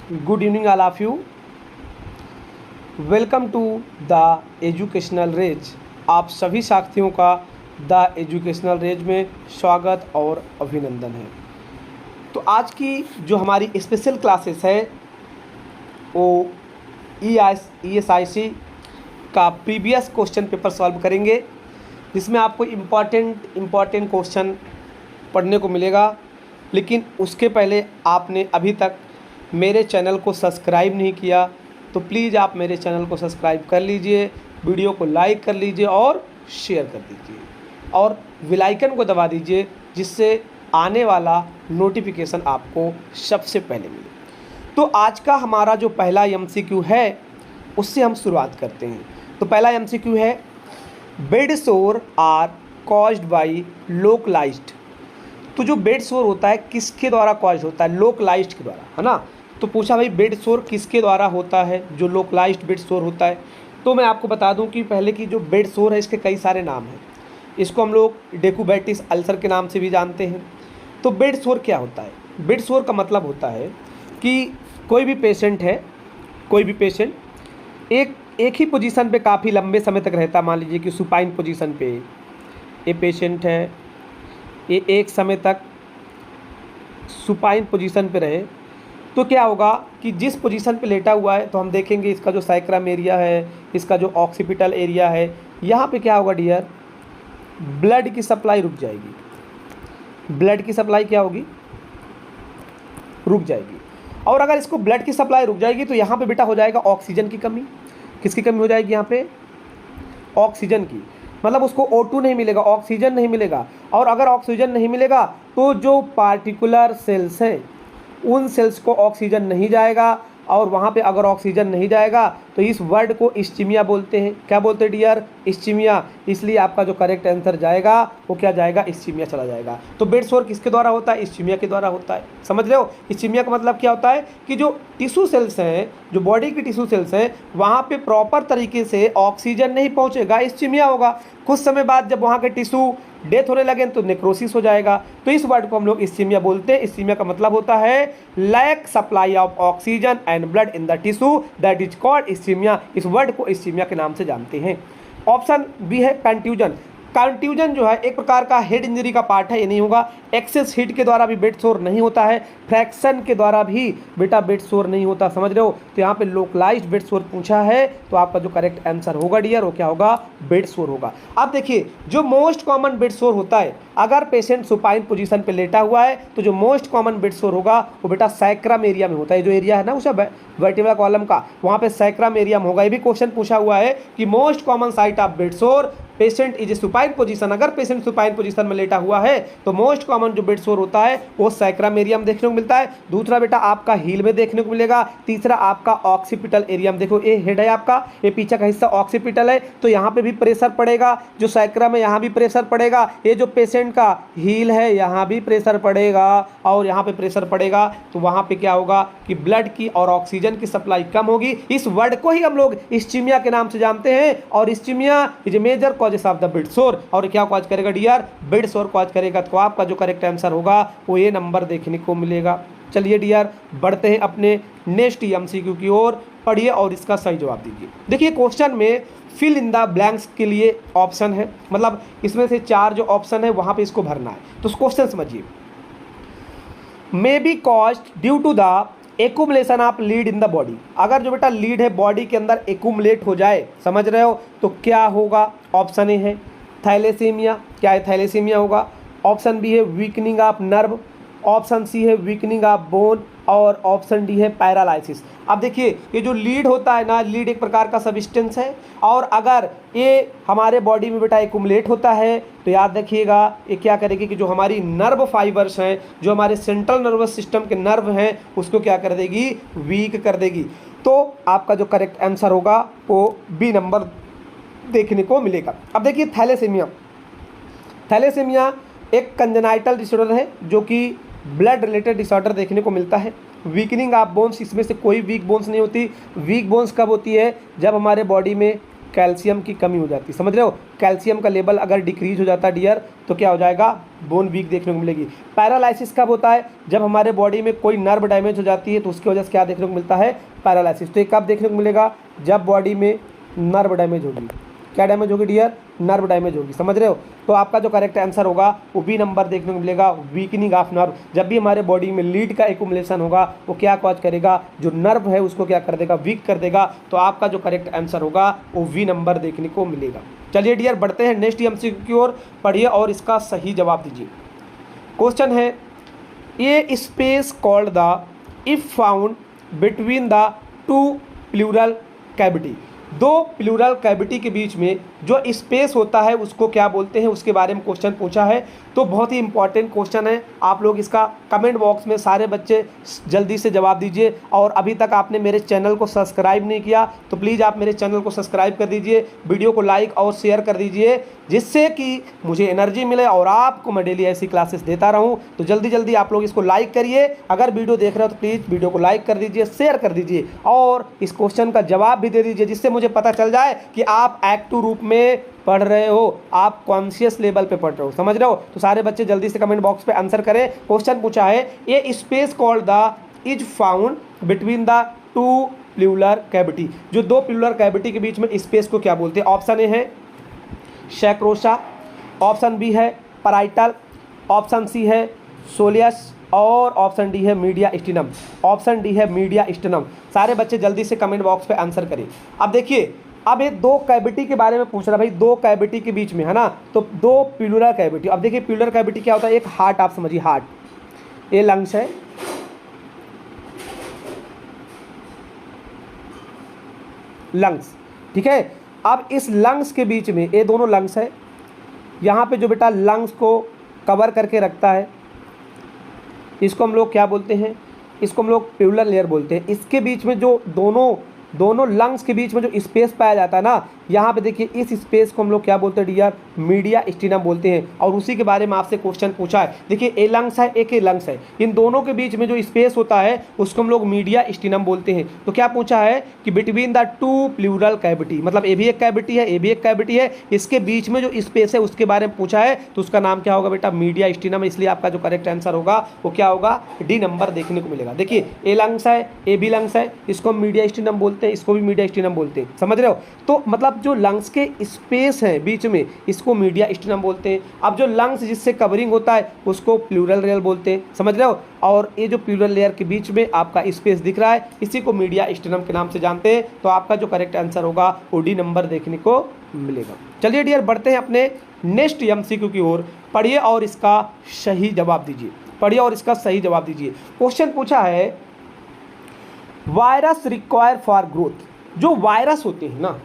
Good evening, all of you. Welcome to the educational rays. आप सभी साथियों का द एजुकेशनल रेज में स्वागत और अभिनंदन है। तो आज की जो हमारी स्पेशल क्लासेस है वो ESIC का प्रीवियस क्वेश्चन पेपर सॉल्व करेंगे, जिसमें आपको इम्पॉर्टेंट क्वेश्चन पढ़ने को मिलेगा। लेकिन उसके पहले आपने अभी तक मेरे चैनल को सब्सक्राइब नहीं किया तो प्लीज़ आप मेरे चैनल को सब्सक्राइब कर लीजिए, वीडियो को लाइक कर लीजिए और शेयर कर दीजिए और बेल आइकन को दबा दीजिए, जिससे आने वाला नोटिफिकेशन आपको सबसे पहले मिले। तो आज का हमारा जो पहला MCQ है उससे हम शुरुआत करते हैं। तो पहला MCQ है, बेड सोर आर कॉज्ड बाई लोकलाइज्ड। तो जो बेड सोर होता है किसके द्वारा कॉज्ड होता है? लोकलाइज्ड के द्वारा, है ना। तो पूछा भाई बेड सोर किसके द्वारा होता है? जो लोकलाइज्ड बेड सोर होता है। तो मैं आपको बता दूं कि पहले की जो बेड सोर है इसके कई सारे नाम हैं। इसको हम लोग डेकुबाइटिस अल्सर के नाम से भी जानते हैं। तो बेड सोर क्या होता है? बेड सोर का मतलब होता है कि कोई भी पेशेंट एक ही पोजीशन पे काफ़ी लंबे समय तक रहता। मान लीजिए कि सुपाइन पोजीशन पे ये पेशेंट है, ये एक समय तक सुपाइन पोजीशन पे रहे तो क्या होगा कि जिस पोजीशन पे लेटा हुआ है तो हम देखेंगे इसका जो सैक्रम एरिया है, इसका जो ऑक्सीपिटल एरिया है, यहाँ पे क्या होगा डियर, ब्लड की सप्लाई रुक जाएगी। ब्लड की सप्लाई क्या होगी? रुक जाएगी। और अगर इसको ब्लड की सप्लाई रुक जाएगी तो यहाँ पे बेटा हो जाएगा ऑक्सीजन की कमी। किसकी कमी हो जाएगी यहाँ पे? ऑक्सीजन की। मतलब उसको O2 नहीं मिलेगा, ऑक्सीजन नहीं मिलेगा। और अगर ऑक्सीजन नहीं मिलेगा तो जो पार्टिकुलर सेल्स हैं उन सेल्स को ऑक्सीजन नहीं जाएगा, और वहाँ पे अगर ऑक्सीजन नहीं जाएगा तो इस वर्ड को इस्चीमिया बोलते हैं। क्या बोलते हैं डियर? इस्चीमिया। इसलिए आपका जो करेक्ट आंसर जाएगा वो क्या जाएगा? इस्चीमिया चला जाएगा। तो बेड सोर किसके द्वारा होता है? इस्चीमिया के द्वारा होता है। समझ रहे हो? इस्चीमिया का मतलब क्या होता है कि जो टिश्यू सेल्स हैं, जो बॉडी की टिश्यू सेल्स हैं, वहाँ पे प्रॉपर तरीके से ऑक्सीजन नहीं पहुँचेगा, इस्चीमिया होगा। कुछ समय बाद जब वहाँ के टिश्यू डेथ होने लगे तो नेक्रोसिस हो जाएगा। तो इस वर्ड को हम लोग इस्चीमिया बोलते हैं। इस्चीमिया का मतलब होता है lack supply of oxygen and blood in the tissue, that is called ischemia. इस वर्ड को इस्चीमिया के नाम से जानते हैं। ऑप्शन बी है कंट्यूजन। कंट्यूजन जो है एक प्रकार का हेड इंजरी का पार्ट है, ये नहीं होगा। एक्सेस हीट के द्वारा भी बेड सोर नहीं होता है। फ्रैक्शन के द्वारा भी बेटा बेड सोर नहीं होता। समझ रहे हो? तो यहाँ पे लोकलाइज्ड बेड सोर पूछा है तो आपका जो करेक्ट आंसर होगा डियर वो क्या होगा? बेड सोर होगा। अब देखिए जो मोस्ट कॉमन बेड सोर होता है, अगर पेशेंट सुपाइन पोजीशन पे लेटा हुआ है तो जो मोस्ट कॉमन बेड सोर होगा वो बेटा सैक्रम एरिया में होता है। जो एरिया है ना उसे वर्टिब्रल कॉलम का, वहाँ पे सैक्रम एरिया में होगा। ये भी क्वेश्चन पूछा हुआ है कि most common site of bed सोर patient is a supine position. अगर पेशेंट सुपाइन पोजीशन में लेटा हुआ है तो मोस्ट कॉमन जो बेड सोर होता है वो सैक्रम एरिया में देखने को मिलता है। दूसरा बेटा आपका हील में देखने को मिलेगा। तीसरा आपका ऑक्सीपिटल एरिया में। देखो ये हेड है आपका, ये पीछे का हिस्सा ऑक्सीपिटल है, तो यहाँ पे भी प्रेशर पड़ेगा। जो सैक्रम है यहाँ भी प्रेशर पड़ेगा। ये जो पेशेंट का हील है यहाँ भी प्रेशर पड़ेगा और यहाँ पे प्रेशर पड़ेगा। तो वहाँ पे क्या होगा कि ब्लड की और ऑक्सीजन की सप्लाई कम होगी। इस वर्ड को ही हम लोग इस्चीमिया के नाम से जानते हैं। और ischemia is a major causes of the bed sore. और क्या कॉज करेगा डियर? बेड सोर कॉज करेगा। तो आपका जो करेक्ट आंसर होगा वो ये नंबर देखने को मिलेगा। चलिए डियर बढ़ते हैं अपने नेक्स्ट MCQ की ओर। पढ़िए और इसका सही जवाब दीजिए। देखिए क्वेश्चन में फिल इन द ब्लैंक्स के लिए ऑप्शन है, मतलब इसमें से 4 जो ऑप्शन है वहां पे इसको भरना है। तो क्वेश्चन समझिए। May be caused due to the accumulation of lead in the body. अगर जो बेटा लीड है बॉडी के अंदर एक्यूमुलेट हो जाए, समझ रहे हो, तो क्या होगा? ऑप्शन ए है थैलेसीमिया। क्या है? थैलेसीमिया होगा। ऑप्शन बी है weakening of nerve. Option C है वीकनिंग ऑफ बोन। और ऑप्शन डी है पैरालाइसिस। अब देखिए ये जो लीड होता है ना, लीड एक प्रकार का सब्सटेंस है, और अगर ये हमारे बॉडी में बेटा एक्यूमुलेट होता है तो याद रखिएगा ये क्या करेगी कि जो हमारी नर्व फाइबर्स हैं, जो हमारे सेंट्रल नर्वस सिस्टम के नर्व हैं, उसको क्या कर देगी? वीक कर देगी। तो आपका जो करेक्ट आंसर होगा वो बी नंबर देखने को मिलेगा। अब देखिए थैलेसीमिया। थैलेसीमिया एक कंजेनाइटल डिसऑर्डर है जो कि ब्लड रिलेटेड डिसऑर्डर देखने को मिलता है। वीकनिंग ऑफ बोन्स, इसमें से कोई वीक बोन्स नहीं होती। वीक बोन्स कब होती है? जब हमारे बॉडी में कैल्शियम की कमी हो जाती है, समझ रहे हो। कैल्शियम का लेवल अगर डिक्रीज हो जाता है डियर तो क्या हो जाएगा, बोन वीक देखने को मिलेगी। पैरालाइसिस कब होता है, जब हमारे बॉडी में कोई नर्व डैमेज हो जाती है तो उसकी वजह से क्या देखने को मिलता है, पैरालाइसिस। तो ये कब देखने को मिलेगा, जब बॉडी में नर्व डैमेज होगी। क्या डैमेज होगी डियर, नर्व डैमेज होगी, समझ रहे हो। तो आपका जो करेक्ट आंसर होगा वो बी नंबर देखने को मिलेगा, वीकनिंग ऑफ नर्व। जब भी हमारे बॉडी में लीड का एक्युमुलेशन होगा वो क्या कॉज करेगा, जो नर्व है उसको क्या कर देगा, वीक कर देगा। तो आपका जो करेक्ट आंसर होगा वो वी नंबर देखने को मिलेगा। चलिए डियर बढ़ते हैं नेक्स्ट एमसीक्यू की ओर, पढ़िए और इसका सही जवाब दीजिए। क्वेश्चन है, a space called the if found between the two pleural cavity. दो प्लूरल कैविटी के बीच में जो स्पेस होता है उसको क्या बोलते हैं, उसके बारे में क्वेश्चन पूछा है। तो बहुत ही इंपॉर्टेंट क्वेश्चन है, आप लोग इसका कमेंट बॉक्स में सारे बच्चे जल्दी से जवाब दीजिए। और अभी तक आपने मेरे चैनल को सब्सक्राइब नहीं किया तो प्लीज़ आप मेरे चैनल को सब्सक्राइब कर दीजिए, वीडियो को लाइक और शेयर कर दीजिए, जिससे कि मुझे एनर्जी मिले और आपको मैं डेली ऐसी क्लासेस देता रहूं। तो जल्दी जल्दी आप लोग इसको लाइक करिए, अगर वीडियो देख रहे हो तो प्लीज़ वीडियो को लाइक कर दीजिए, शेयर कर दीजिए और इस क्वेश्चन का जवाब भी दे दीजिए, जिससे मुझे पता चल जाए कि आप एक्टिव रूप में पढ़ रहे हो, आप कॉन्शियस लेवल पे पढ़ रहे हो, समझ रहे हो। तो सारे बच्चे जल्दी से कमेंट बॉक्स पे आंसर करें। क्वेश्चन पूछा है, a space called the is found between the two pleural cavity. जो दो प्लूरल कैविटी के बीच में स्पेस को क्या बोलते हैं। ऑप्शन ए है सैक्रोसा, ऑप्शन बी है पैराइटल, ऑप्शन सी है सोलियस और ऑप्शन डी है मीडिया स्टिनम। ऑप्शन डी है मीडिया स्टिनम। सारे बच्चे जल्दी से कमेंट बॉक्स पे आंसर करें। अब देखिए, अब ये दो कैविटी के बारे में पूछ रहा भाई, दो कैविटी के बीच में है ना, तो दो प्लूरल कैविटी। अब देखिए प्लूरल कैविटी क्या होता है, एक हार्ट आप समझिए, हार्ट, ये लंग्स है, लंग्स, ठीक है। अब इस लंग्स के बीच में ये दोनों लंग्स है, यहाँ पे जो बेटा लंग्स को कवर करके रखता है इसको हम लोग क्या बोलते हैं, इसको हम लोग प्लूरल लेयर बोलते हैं। इसके बीच में जो दोनों लंग्स के बीच में जो स्पेस पाया जाता है ना, यहाँ पे देखिए इस स्पेस को हम लोग क्या बोलते हैं डियर, मीडिया स्टिनम बोलते हैं। और उसी के बारे में आपसे क्वेश्चन पूछा है। देखिए ए लंग्स है, एक ए लंग्स है, इन दोनों के बीच में जो स्पेस होता है उसको हम लोग मीडिया स्टिनम बोलते हैं। तो क्या पूछा है कि between the two pleural cavity, मतलब ए भी एक कैविटी है, ए भी एक कैविटी है, इसके बीच में जो स्पेस है उसके बारे में पूछा है, तो उसका नाम क्या होगा बेटा, मीडिया स्टिनम। इसलिए आपका जो करेक्ट आंसर होगा वो क्या होगा, डी नंबर देखने को मिलेगा। देखिए ए लंग्स है, ए बी लंग्स है, इसको मीडिया स्टिनम बोलते हैं, इसको भी मीडिया स्टिनम बोलते हैं, समझ रहे हो। तो मतलब जो लंग्स के स्पेस है बीच में इसको मीडिया स्टिनम बोलते हैं। अब जो लंग्स जिससे कवरिंग होता है उसको प्लूरल लेयर बोलते हैं, समझ रहे हो। और ये जो प्लूरल लेयर के बीच में आपका स्पेस दिख रहा है इसी को मीडिया स्टिनम के नाम से जानते हैं। तो आपका जो करेक्ट आंसर होगा वो डी नंबर देखने को मिलेगा। चलिए डियर बढ़ते हैं अपने नेक्स्ट एमसीक्यू की ओर, पढ़िए और इसका सही जवाब दीजिए, पढ़िए और इसका सही जवाब दीजिए। क्वेश्चन पूछा है, वायरस रिक्वायर फॉर ग्रोथ। जो वायरस होते हैं ना,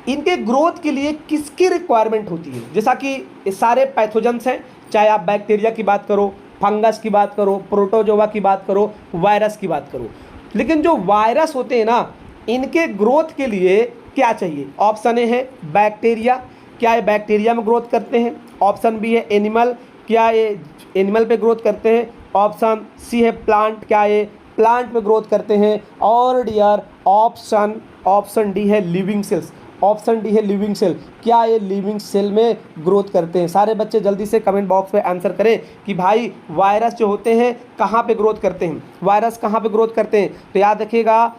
इनके ग्रोथ के लिए किसकी रिक्वायरमेंट होती है। जैसा कि ये सारे पैथोजेंस हैं, चाहे आप बैक्टीरिया की बात करो, फंगस की बात करो, प्रोटोजोआ की बात करो, वायरस की बात करो, लेकिन जो वायरस होते हैं ना, इनके ग्रोथ के लिए क्या चाहिए। ऑप्शन ए है बैक्टीरिया, क्या ये बैक्टीरिया में ग्रोथ करते हैं। ऑप्शन बी है एनिमल, क्या ये एनिमल पे ग्रोथ करते हैं। ऑप्शन सी है प्लांट, क्या ये प्लांट में ग्रोथ करते हैं। और डियर ऑप्शन डी है लिविंग सेल्स, ऑप्शन डी है लिविंग सेल, क्या ये लिविंग सेल में ग्रोथ करते हैं। सारे बच्चे जल्दी से कमेंट बॉक्स में आंसर करें कि भाई वायरस जो होते हैं कहाँ पे ग्रोथ करते हैं, वायरस कहाँ पे ग्रोथ करते हैं। तो याद रखिएगा,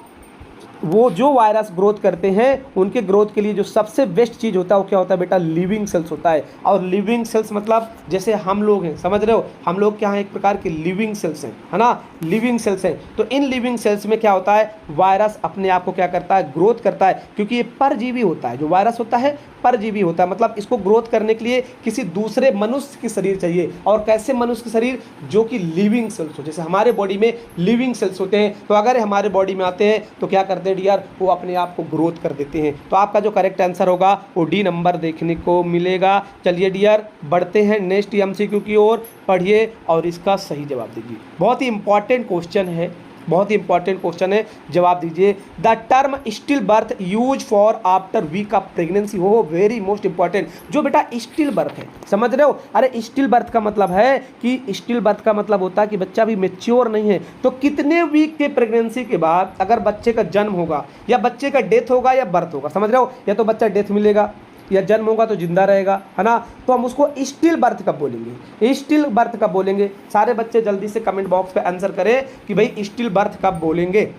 वो जो वायरस ग्रोथ करते हैं उनके ग्रोथ के लिए जो सबसे बेस्ट चीज़ होता है वो क्या होता है बेटा, लिविंग सेल्स होता है। और लिविंग सेल्स मतलब जैसे हम लोग हैं, समझ रहे हो, हम लोग क्या हैं, एक प्रकार के लिविंग सेल्स हैं, है ना, लिविंग सेल्स हैं। तो इन लिविंग सेल्स में क्या होता है, वायरस अपने आप को क्या करता है, ग्रोथ करता है, क्योंकि ये परजीवी होता है। जो वायरस होता है परजीवी होता है, मतलब इसको ग्रोथ करने के लिए किसी दूसरे मनुष्य की शरीर चाहिए। और कैसे मनुष्य की शरीर, जो कि लिविंग सेल्स हो। जैसे हमारे बॉडी में लिविंग सेल्स होते हैं, तो अगर हमारे बॉडी में आते हैं तो क्या करते हैं डियर, वो अपने आप को ग्रोथ कर देते हैं। तो आपका जो करेक्ट आंसर होगा वो डी नंबर देखने को मिलेगा। चलिए डियर बढ़ते हैं नेक्स्ट एमसीक्यू की ओर, पढ़िए और इसका सही जवाब दीजिए। बहुत ही इंपॉर्टेंट क्वेश्चन है, बहुत ही इंपॉर्टेंट क्वेश्चन है, जवाब दीजिए। The term still birth use for after week of pregnancy, हो वेरी मोस्ट इंपॉर्टेंट। जो बेटा स्टिल बर्थ है, समझ रहे हो, अरे स्टिल बर्थ का मतलब है कि स्टिल बर्थ का मतलब होता है कि बच्चा भी मेच्योर नहीं है, तो कितने वीक के प्रेगनेंसी के बाद अगर बच्चे का जन्म होगा या बच्चे का डेथ होगा या बर्थ होगा, समझ रहे हो, या तो बच्चा डेथ मिलेगा या जन्म होगा तो जिंदा रहेगा, है ना, तो हम उसको स्टिल बर्थ कब बोलेंगे, स्टिल बर्थ कब बोलेंगे। सारे बच्चे जल्दी से कमेंट बॉक्स पे आंसर करें कि भाई स्टिल बर्थ कब बोलेंगे,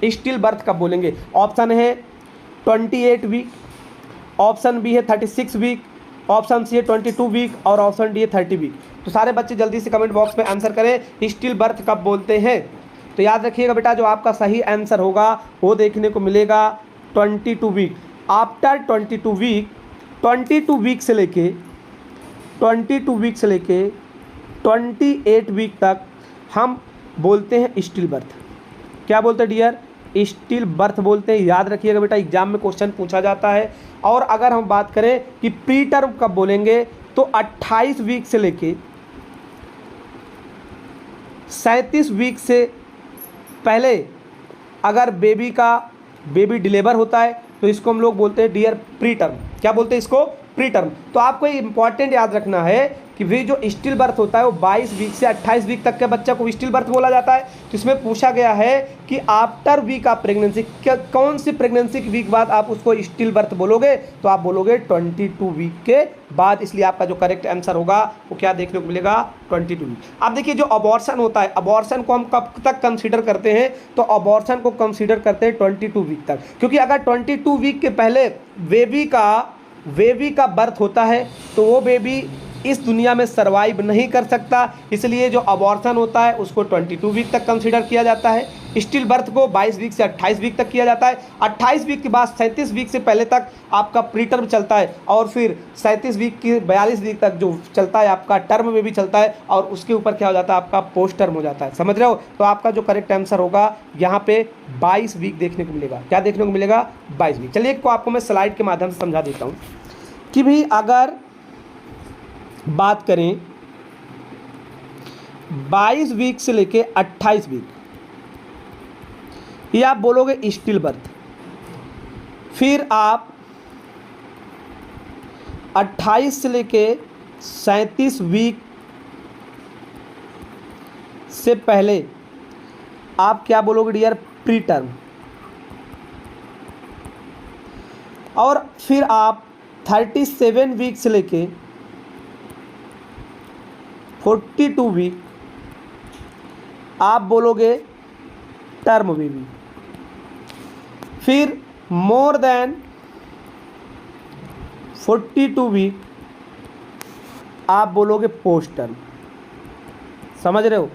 स्टिल बर्थ कब बोलेंगे। ऑप्शन है 28 वीक, ऑप्शन बी है 36 वीक, ऑप्शन सी है 22 वीक और ऑप्शन डी है 30 वीक। तो सारे बच्चे जल्दी से कमेंट बॉक्स में आंसर करें स्टिल बर्थ कब बोलते हैं। तो याद रखिएगा बेटा, जो आपका सही आंसर होगा वो देखने को मिलेगा 22 वीक। आफ्टर 22 वीक, 22 वीक से लेके 28 वीक तक हम बोलते हैं स्टिल बर्थ। क्या बोलते हैं डियर, स्टिल बर्थ बोलते हैं। याद रखिएगा बेटा, एग्जाम में क्वेश्चन पूछा जाता है। और अगर हम बात करें कि प्री टर्म कब बोलेंगे, तो 28 वीक से लेके 37 वीक से पहले अगर बेबी डिलीवर होता है तो इसको हम लोग बोलते हैं डियर प्री टर्म। क्या बोलते हैं इसको, प्री टर्म। तो आपको इंपॉर्टेंट याद रखना है कि वे जो स्टिल बर्थ होता है वो 22 वीक से 28 वीक तक के बच्चा को स्टिल बर्थ बोला जाता है। तो इसमें पूछा गया है कि आफ्टर वीक ऑफ प्रेगनेंसी, कौन सी प्रेगनेंसी की वीक बाद आप उसको स्टिल बर्थ बोलोगे, तो आप बोलोगे 22 वीक के बाद। इसलिए आपका जो करेक्ट आंसर होगा वो क्या देखने को मिलेगा, 22 वीक। अब देखिए जो अबॉर्शन होता है, अबॉर्शन को हम कब तक कंसीडर करते हैं, तो अबॉर्शन को कंसीडर करते हैं 22 वीक तक, क्योंकि अगर 22 वीक के पहले बेबी का बर्थ होता है तो वो बेबी इस दुनिया में सर्वाइव नहीं कर सकता। इसलिए जो अबॉर्शन होता है उसको 22 वीक तक कंसीडर किया जाता है। स्टिल बर्थ को 22 वीक से 28 वीक तक किया जाता है। 28 वीक के बाद 37 वीक से पहले तक आपका प्री टर्म चलता है, और फिर 37 वीक की 42 वीक तक जो चलता है आपका टर्म में भी चलता है, और उसके ऊपर क्या हो जाता है आपका पोस्ट टर्म हो जाता है। समझ रहे हो, तो आपका जो करेक्ट आंसर होगा यहाँ पे 22 वीक देखने को मिलेगा। क्या देखने को मिलेगा, 22 वीक। चलिए एक को आपको मैं स्लाइड के माध्यम से समझा देता हूँ कि भाई अगर बात करें 22 वीक से लेके 28 वीक, ये आप बोलोगे स्टिल बर्थ। फिर आप 28 से लेके 37 वीक से पहले आप क्या बोलोगे डियर, प्री टर्म। और फिर आप 37 वीक से लेके 42 वीक आप बोलोगे टर्म बेबी। फिर मोर देन 42 वीक आप बोलोगे पोस्ट टर्म। समझ रहे हो,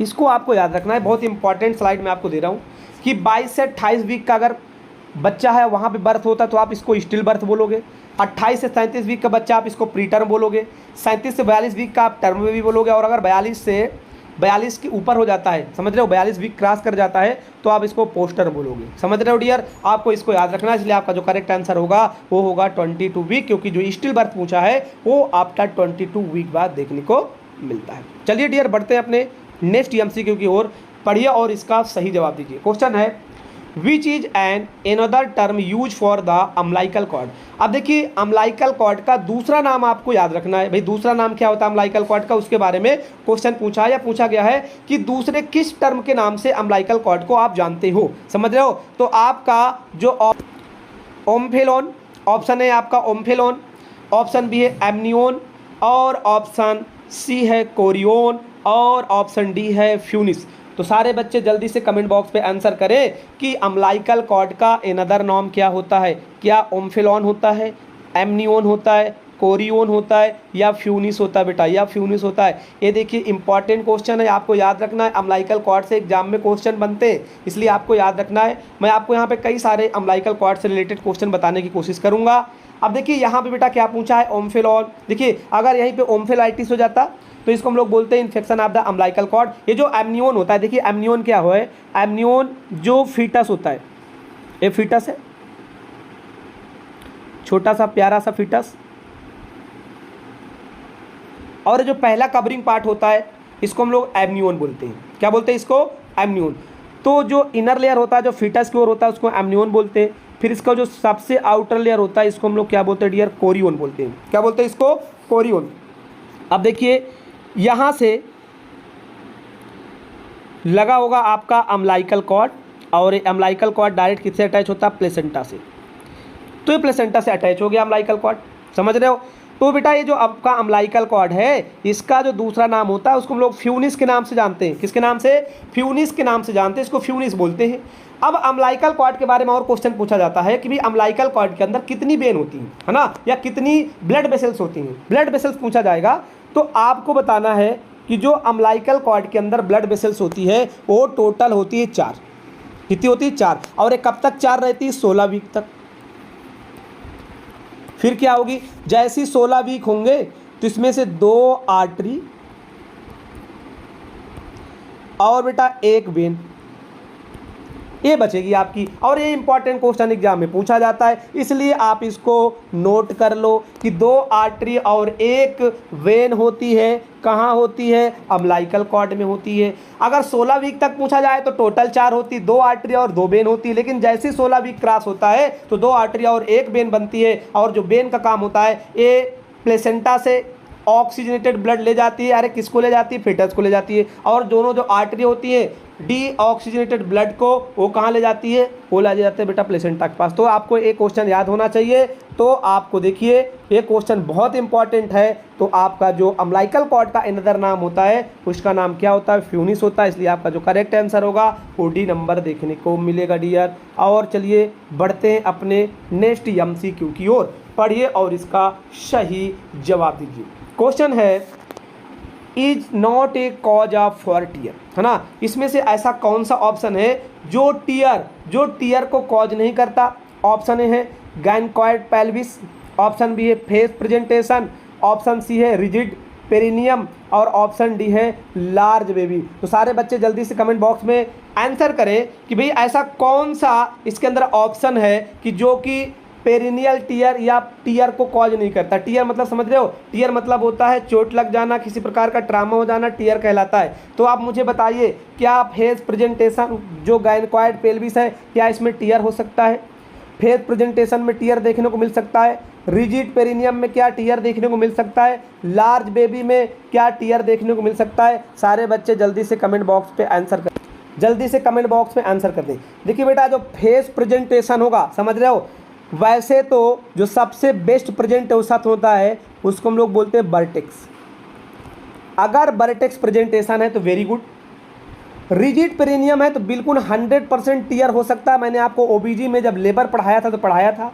इसको आपको याद रखना है। बहुत इंपॉर्टेंट स्लाइड मैं आपको दे रहा हूँ कि 22 से 28 वीक का अगर बच्चा है वहाँ पे बर्थ होता है तो आप इसको स्टिल बर्थ बोलोगे। 28 से 37 वीक का बच्चा आप इसको प्री टर्म बोलोगे। 37 से 42 वीक का आप टर्म बेबी बोलोगे। और अगर 42 के ऊपर हो जाता है, समझ रहे हो, 42 वीक क्रॉस कर जाता है तो आप इसको पोस्ट टर्म बोलोगे। समझ रहे हो डियर, आपको इसको याद रखना है। इसलिए आपका जो करेक्ट आंसर होगा वो होगा 22 वीक, क्योंकि जो स्टिल बर्थ पूछा है वो आफ्टर 22 वीक बाद देखने को मिलता है। चलिए डियर, बढ़ते हैं अपने नेक्स्ट एमसीक्यू की ओर। पढ़िए और इसका सही जवाब दीजिए। क्वेश्चन है which is an another term use for the umbilical cord. अब देखिए अम्लाइकल कॉर्ड का दूसरा नाम आपको याद रखना है। भाई दूसरा नाम क्या होता है अम्लाइकल कॉर्ड का, उसके बारे में क्वेश्चन पूछा है या पूछा गया है कि दूसरे किस टर्म के नाम से अम्लाइकल कॉर्ड को आप जानते हो। समझ रहे हो, तो आपका जो ओम्फेलोन ऑप्शन है आपका ओम्फेलोन, ऑप्शन बी है एमनियोन, और ऑप्शन सी है कोरियोन, और ऑप्शन डी है फ्यूनिस। तो सारे बच्चे जल्दी से कमेंट बॉक्स पे आंसर करें कि अम्लाइकल कॉर्ड का अनदर नाम क्या होता है। क्या ओम्फेलोन होता है, एमनियोन होता है, कोरियोन होता है, या फ्यूनिस होता है बेटा, या फ्यूनिस होता है। ये देखिए इंपॉर्टेंट क्वेश्चन है, आपको याद रखना है। अम्लाइकल कॉर्ड से एग्जाम में क्वेश्चन बनते हैं, इसलिए आपको याद रखना है। मैं आपको यहाँ पे कई सारे अम्लाइकल कॉर्ड से रिलेटेड क्वेश्चन बताने की कोशिश करूँगा। अब देखिए यहाँ पे बेटा क्या पूछा है, ओम्फेलोन। देखिए अगर यहीं पे ओम्फेलाइटिस हो जाता तो इसको हम लोग बोलते हैं infection of the umbilical cord. ये जो एमनियोन होता है, देखिए एमनियोन क्या है, एमनियोन जो फीटस होता है, ये फीटस है, छोटा सा प्यारा सा फीटस, और जो पहला कवरिंग पार्ट होता है इसको हम लोग एमनियोन बोलते हैं। क्या बोलते हैं इसको, एमनियोन। तो जो इनर लेयर होता है, जो फीटस की ओर होता है, उसको एमनियोन बोलते हैं। फिर इसका जो सबसे आउटर लेयर होता है, इसको हम लोग क्या बोलते हैं डियर? कोरियोन बोलते हैं। क्या बोलते हैं इसको? कोरियोन। अब देखिए यहाँ से लगा होगा आपका अम्लाइकल कॉर्ड, और अम्लाइकल कॉर्ड डायरेक्ट किससे अटैच होता है? प्लेसेंटा से। तो ये प्लेसेंटा से अटैच हो गया अम्लाइकल कॉर्ड, समझ रहे हो? तो बेटा ये जो आपका अम्लाइकल कॉर्ड है, इसका जो दूसरा नाम होता है उसको हम लोग फ्यूनिस के नाम से जानते हैं। किसके नाम से? फ्यूनिस के नाम से जानते हैं, इसको फ्यूनिस बोलते हैं। अब अम्लाइकल कॉर्ड के बारे में और क्वेश्चन पूछा जाता है कि भाई अम्लाइकल कॉर्ड के अंदर कितनी वेन होती हैं, है ना, या कितनी ब्लड वेसल्स होती हैं? ब्लड वेसल्स पूछा जाएगा, तो आपको बताना है कि जो अम्लाइकल कॉर्ड के अंदर ब्लड वेसल्स होती है वो टोटल होती है 4। कितनी होती है? 4। और ये कब तक 4 रहती है? 16 वीक तक। फिर क्या होगी? जैसे ही 16 वीक होंगे तो इसमें से 2 आर्टरी और बेटा 1 वेन, ये बचेगी आपकी। और ये इंपॉर्टेंट क्वेश्चन एग्जाम में पूछा जाता है, इसलिए आप इसको नोट कर लो कि 2 आर्टरी और 1 वेन होती है। कहाँ होती है? अम्लाइकल कॉर्ड में होती है। अगर 16 वीक तक पूछा जाए तो टोटल 4 होती, 2 आर्टरी और 2 वेन होती है। लेकिन जैसे 16 वीक क्रॉस होता है तो 2 आर्टरी और 1 वेन बनती है। और जो वेन का काम होता है, ये प्लेसेंटा से ऑक्सीजनेटेड ब्लड ले जाती है। अरे किसको ले जाती है? फेटस को ले जाती है। और दोनों जो आर्टरी होती है डी ऑक्सीजनेटेड ब्लड को वो कहाँ ले जाती है? वो ले जाते हैं बेटा प्लेसेंटा के पास। तो आपको एक क्वेश्चन याद होना चाहिए। तो आपको देखिए ये क्वेश्चन बहुत इंपॉर्टेंट है। तो आपका जो अम्लाइकल कॉर्ड का अनदर नाम होता है उसका नाम क्या होता है? फ्यूनिस होता है। इसलिए आपका जो करेक्ट आंसर होगा वो डी नंबर देखने को मिलेगा डियर। और चलिए बढ़ते हैं अपने नेक्स्ट एमसीक्यू की ओर। पढ़िए और इसका सही जवाब दीजिए। क्वेश्चन है is not a cause of for tear, है ना। इसमें से ऐसा कौन सा ऑप्शन है जो टीयर को कॉज नहीं करता? ऑप्शन ए है गायनकॉइड पेल्विस, ऑप्शन बी है फेस प्रेजेंटेशन, ऑप्शन सी है रिजिड पेरिनियम, और ऑप्शन डी है लार्ज बेबी। तो सारे बच्चे जल्दी से कमेंट बॉक्स में आंसर करें कि भाई ऐसा कौन सा इसके अंदर ऑप्शन है कि जो कि पेरिनियल टीयर या टीयर को कॉज नहीं करता। टीयर मतलब समझ रहे हो? टीयर मतलब होता है चोट लग जाना, किसी प्रकार का ट्रामा हो जाना, टीयर कहलाता है। तो आप मुझे बताइए क्या फेस प्रेजेंटेशन जो गायनकॉइड पेल्विस है क्या इसमें टीयर हो सकता है? फेस प्रेजेंटेशन में टीयर देखने को मिल सकता है? रिजिड पेरिनियम में क्या टीयर देखने को मिल सकता है? लार्ज बेबी में क्या टीयर देखने को मिल सकता है? सारे बच्चे जल्दी से कमेंट बॉक्स पे आंसर कर, जल्दी से कमेंट बॉक्स में आंसर कर दें। देखिए बेटा जो फेस प्रेजेंटेशन होगा, समझ रहे हो, वैसे तो जो सबसे बेस्ट प्रेजेंटेशन होता है उसको हम लोग बोलते हैं बर्टेक्स। अगर बर्टेक्स प्रेजेंटेशन है तो वेरी गुड। रिजिड पेरिनियम है तो बिल्कुल 100% टीयर हो सकता है। मैंने आपको ओबीजी में जब लेबर पढ़ाया था तो पढ़ाया था।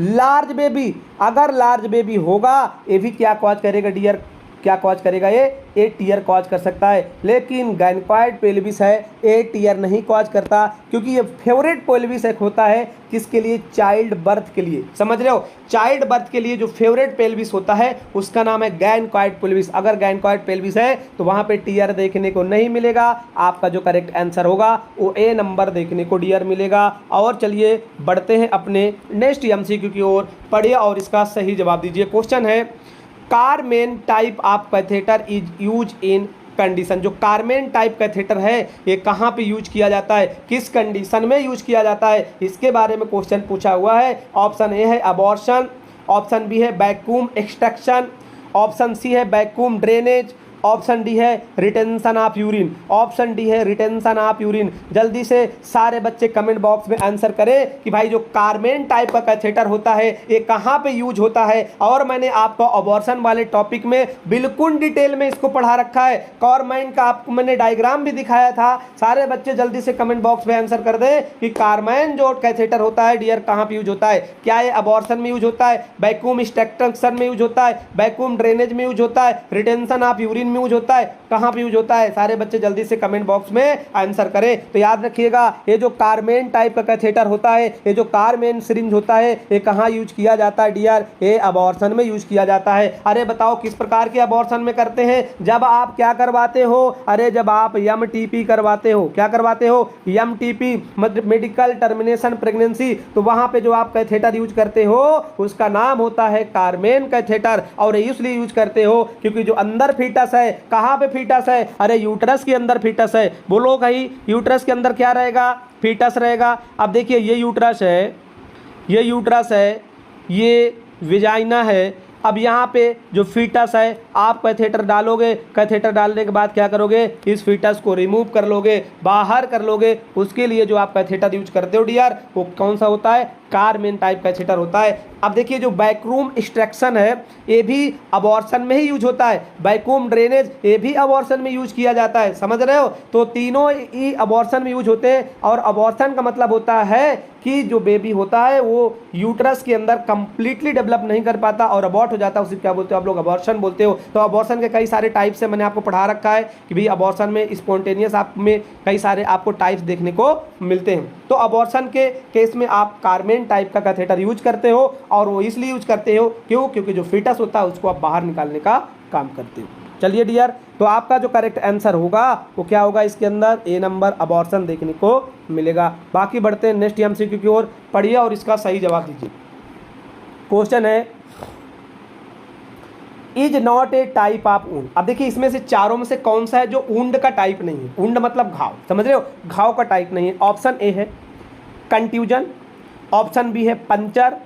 लार्ज बेबी, अगर लार्ज बेबी होगा ये भी क्या कॉज करेगा डियर? क्या कॉज करेगा? ये टीयर कॉज कर सकता है। लेकिन गायनकॉइड पेल्विस है ये टीयर नहीं कॉज करता, क्योंकि ये फेवरेट पेल्विस एक होता है किसके लिए? चाइल्ड बर्थ के लिए। समझ रहे हो? चाइल्ड बर्थ के लिए जो फेवरेट पेल्विस होता है उसका नाम है गायनकॉइड पेल्विस। अगर गायनकॉइड पेल्विस है तो वहाँ पे टीयर देखने को नहीं मिलेगा। आपका जो करेक्ट आंसर होगा वो ए नंबर देखने को डियर मिलेगा। और चलिए बढ़ते हैं अपने नेक्स्ट एमसीक्यू की ओर। पढ़िए और इसका सही जवाब दीजिए। क्वेश्चन है Carmen type of catheter is use in condition. जो कारमेन टाइप कैथेटर है ये कहाँ पे यूज किया जाता है? किस कंडीशन में यूज किया जाता है? इसके बारे में क्वेश्चन पूछा हुआ है। ऑप्शन ए है अबॉर्शन, ऑप्शन बी है वैक्यूम एक्सट्रैक्शन, ऑप्शन सी है वैक्यूम ड्रेनेज, ऑप्शन डी है retention of urine, option D है रिटेंशन ऑफ यूरिन। जल्दी से सारे बच्चे कमेंट बॉक्स में आंसर करें कि भाई जो कारमेन टाइप का कैथेटर होता है ये कहाँ पे यूज होता है। और मैंने आपको अबॉर्शन वाले टॉपिक में बिल्कुल डिटेल में इसको पढ़ा रखा है। कारमेन का आपको मैंने डायग्राम भी दिखाया था। सारे बच्चे जल्दी से कमेंट बॉक्स में आंसर कर दें कि कारमेन जो कैथेटर होता है डियर कहाँ पे यूज होता है। क्या ये अबॉर्शन में यूज होता है, वैक्यूम एक्सट्रैक्शन में यूज होता है, वैक्यूम ड्रेनेज में यूज होता है, रिटेंशन ऑफ यूरिन में यूज होता है, कहां पे यूज होता है? सारे बच्चे जल्दी से कमेंट बॉक्स में आंसर करें। तो याद रखिएगा ये जो कारमेन टाइप का कैथेटर होता है, ये जो कारमेन सिरिंज होता है ये कहां यूज किया जाता है डियर? ये अबॉर्शन में यूज किया जाता है। अरे बताओ किस प्रकार के अबॉर्शन में करते हैं? जब आप क्या करवाते हो? अरे जब आप एमटीपी करवाते हो। क्या करवाते हो? MTP medical termination pregnancy. तो वहां पे जो आप कैथेटर यूज करते हो उसका नाम होता है कारमेन कैथेटर। और इसलिए यूज करते हो क्योंकि जो अंदर फीटस है। कहाँ पे फीटस है? अरे यूट्रस के अंदर फीटस है। बोलो कहीं यूट्रस के अंदर क्या रहेगा? फीटस रहेगा। अब देखिए ये यूट्रस है, ये यूट्रस है, ये विजाइना है। अब यहाँ पे जो फीटस है आप कैथेटर डालोगे, कैथेटर डालने के बाद क्या करोगे? इस फीटस को रिमूव कर लोगे, बाहर कर लोगे। उसके लिए जो आप कैथेटर यूज करते हो डियर वो कौन सा होता है? कारमेन टाइप कैथेटर होता है। अब देखिए जो बैकरूम एक्सट्रैक्शन है ये भी अबॉर्शन में ही यूज होता है। बैकरूम ड्रेनेज ये भी अबॉर्शन में यूज किया जाता है, समझ रहे हो? तो तीनों ही अबॉर्शन में यूज होते हैं। और अबॉर्शन का मतलब होता है कि जो बेबी होता है वो यूट्रस के अंदर कंप्लीटली डेवलप नहीं कर पाता और अबॉर्ट हो जाता है, उसे क्या बोलते हो आप लोग? अबॉर्शन बोलते हो। तो अबॉर्शन के कई सारे टाइप्स है, मैंने आपको पढ़ा रखा है कि भाई अबॉर्शन में स्पॉन्टेनियस आप में कई सारे आपको टाइप्स देखने को मिलते हैं। तो अबॉर्शन के केस में आप कारमेन टाइप का कैथेटर यूज करते हो और वो इसलिए यूज करते हो क्यों? क्योंकि जो फीटस होता है उसको आप बाहर निकालने का काम करते हो। चलिए डियर, तो आपका जो करेक्ट आंसर होगा वो क्या होगा? इसके अंदर ए नंबर अबॉर्शन देखने को मिलेगा। बाकी बढ़ते हैं नेक्स्ट एमसीक्यू की ओर, पढ़िए और इसका सही जवाब दीजिए। क्वेश्चन है is not A type of wound. अब देखिए इसमें से चारों में से कौन सा है जो वुंड का टाइप नहीं है? वुंड मतलब घाव, समझ रहे हो? घाव का टाइप नहीं है। ऑप्शन ए है कंट्यूजन, ऑप्शन बी है पंचर,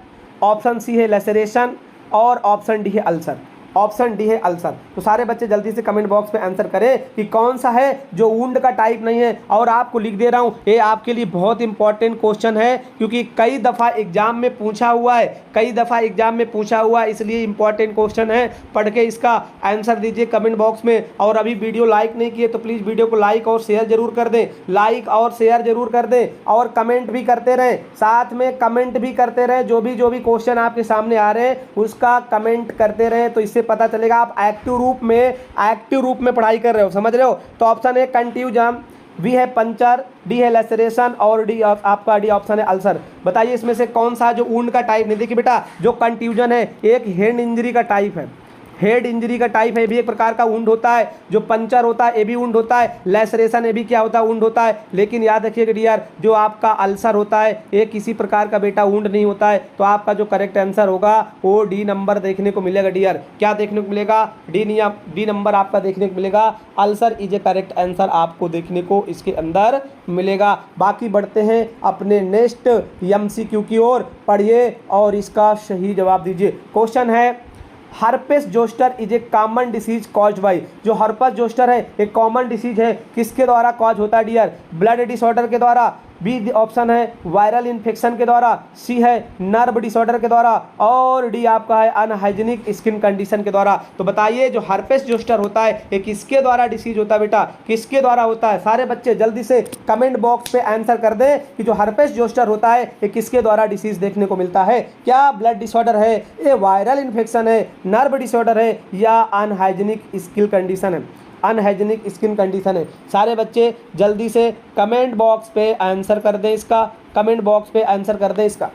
ऑप्शन सी है लेसरेशन और ऑप्शन डी है अल्सर। ऑप्शन डी है अल्सर। तो सारे बच्चे जल्दी से कमेंट बॉक्स पे आंसर करें कि कौन सा है जो वुंड का टाइप नहीं है। और आपको लिख दे रहा हूँ ये आपके लिए बहुत इंपॉर्टेंट क्वेश्चन है क्योंकि कई दफ़ा एग्जाम में पूछा हुआ है, कई दफ़ा एग्जाम में पूछा हुआ है, इसलिए इंपॉर्टेंट क्वेश्चन है। पढ़ के इसका आंसर दीजिए कमेंट बॉक्स में। और अभी वीडियो लाइक नहीं किए तो प्लीज़ वीडियो को लाइक और शेयर जरूर कर दें, लाइक और शेयर जरूर कर दें और कमेंट भी करते रहें, साथ में कमेंट भी करते रहें। जो भी क्वेश्चन आपके सामने आ रहे हैं उसका कमेंट करते रहें, तो इससे पता चलेगा आप एक्टिव रूप में पढ़ाई कर रहे हो, समझ रहे हो? तो ऑप्शन ए कंट्यूजन, बी है पंचर, डी है लेसरेशन और डी आपका डी ऑप्शन है अल्सर। बताइए इसमें से कौन सा जो वुंड का टाइप नहीं? देखिए बेटा जो कंट्यूजन है एक हेड इंजरी का टाइप है, हेड इंजरी का टाइप है, ये भी एक प्रकार का वुंड होता है। जो पंचर होता है ये भी वुंड होता है, लेसरेशन ये भी क्या होता है? वुंड होता है। लेकिन याद रखिएगा डियर जो आपका अल्सर होता है ये किसी प्रकार का बेटा वुंड नहीं होता है। तो आपका जो करेक्ट आंसर होगा वो डी नंबर देखने को मिलेगा डियर। क्या देखने को मिलेगा? डी नंबर आपका देखने को मिलेगा। Ulcer is A correct answer आपको देखने को इसके अंदर मिलेगा। बाकी बढ़ते हैं अपने नेक्स्ट एमसीक्यू की ओर, पढ़िए और इसका सही जवाब दीजिए। क्वेश्चन है herpes zoster is a common disease cause by. जो हर्पस जोस्टर है एक कॉमन डिसीज है, किसके द्वारा कॉज होता है डियर? ब्लड डिसऑर्डर के द्वारा, बी ऑप्शन है वायरल इन्फेक्शन के द्वारा, सी है नर्व डिसऑर्डर के द्वारा और डी आपका है अनहाइजीनिक स्किन कंडीशन के द्वारा। तो बताइए जो हर्पेस जोस्टर होता है ये किसके द्वारा डिसीज होता है बेटा? किसके द्वारा होता है? सारे बच्चे जल्दी से कमेंट बॉक्स पे आंसर कर दें कि जो हर्पेस जोस्टर होता है ये किसके द्वारा डिसीज देखने को मिलता है। क्या ब्लड डिसऑर्डर है, ये वायरल इन्फेक्शन है, नर्व डिसऑर्डर है या अनहाइजीनिक स्किन कंडीशन है? अनहाइजीनिक स्किन कंडीशन है। सारे बच्चे जल्दी से कमेंट बॉक्स पे आंसर कर दें इसका, कमेंट बॉक्स पे आंसर कर दें इसका।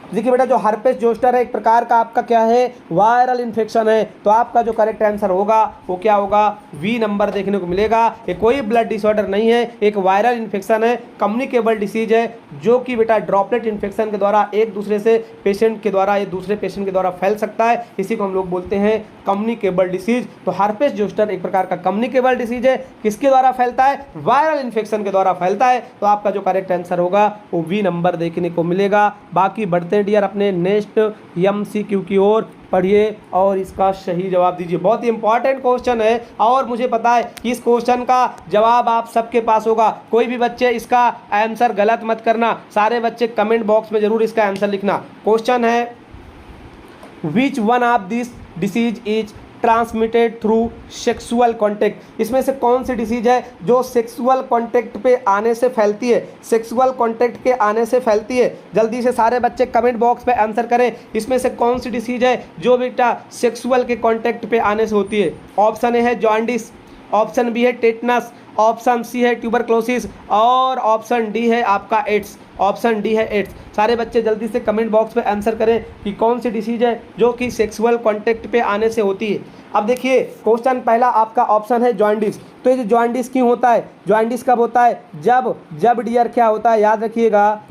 देखिए बेटा जो हर्पेस जोस्टर है एक प्रकार का आपका क्या है? वायरल इन्फेक्शन है। तो आपका जो करेक्ट आंसर होगा वो क्या होगा? वी नंबर देखने को मिलेगा। ये कोई ब्लड डिसऑर्डर नहीं है, एक वायरल इन्फेक्शन है, कम्युनिकेबल डिसीज है जो कि बेटा ड्रॉपलेट इन्फेक्शन के द्वारा एक दूसरे से पेशेंट के द्वारा एक दूसरे पेशेंट के द्वारा फैल सकता है। इसी को हम लोग बोलते हैं कम्युनिकेबल डिसीज। तो हर्पेस जोस्टर एक प्रकार का कम्युनिकेबल डिसीज है, किसके द्वारा फैलता है? वायरल इन्फेक्शन के द्वारा फैलता है। तो आपका जो करेक्ट आंसर होगा वो वी नंबर देखने को मिलेगा। बाकी बढ़ते डियर अपने नेक्स्ट एमसीक्यू की ओर, पढ़िए और इसका सही जवाब दीजिए। बहुत ही इंपॉर्टेंट क्वेश्चन है और मुझे पता है कि इस क्वेश्चन का जवाब आप सबके पास होगा। कोई भी बच्चे इसका आंसर गलत मत करना, सारे बच्चे कमेंट बॉक्स में जरूर इसका आंसर लिखना। क्वेश्चन है which one of this disease is transmitted through sexual contact. इसमें से कौन सी डिसीज है जो सेक्सुअल कॉन्टेक्ट पे आने से फैलती है? सेक्सुअल कॉन्टेक्ट के आने से फैलती है। जल्दी से सारे बच्चे कमेंट बॉक्स पे आंसर करें इसमें से कौन सी डिसीज है जो बेटा सेक्सुअल के कॉन्टेक्ट पे आने से होती है। ऑप्शन ए है जॉन्डिस, ऑप्शन बी है टेटनस, ऑप्शन सी है ट्यूबरक्लोसिस और ऑप्शन डी है आपका एड्स। ऑप्शन डी है एड्स। सारे बच्चे जल्दी से कमेंट बॉक्स पे आंसर करें कि कौन सी डिसीज है जो कि सेक्सुअल कॉन्टेक्ट पे आने से होती है। अब देखिए क्वेश्चन पहला आपका ऑप्शन है जॉन्डिस। तो ये जॉन्डिस क्यों होता है? जॉन्डिस कब होता है? जब डियर क्या होता है? याद रखिएगा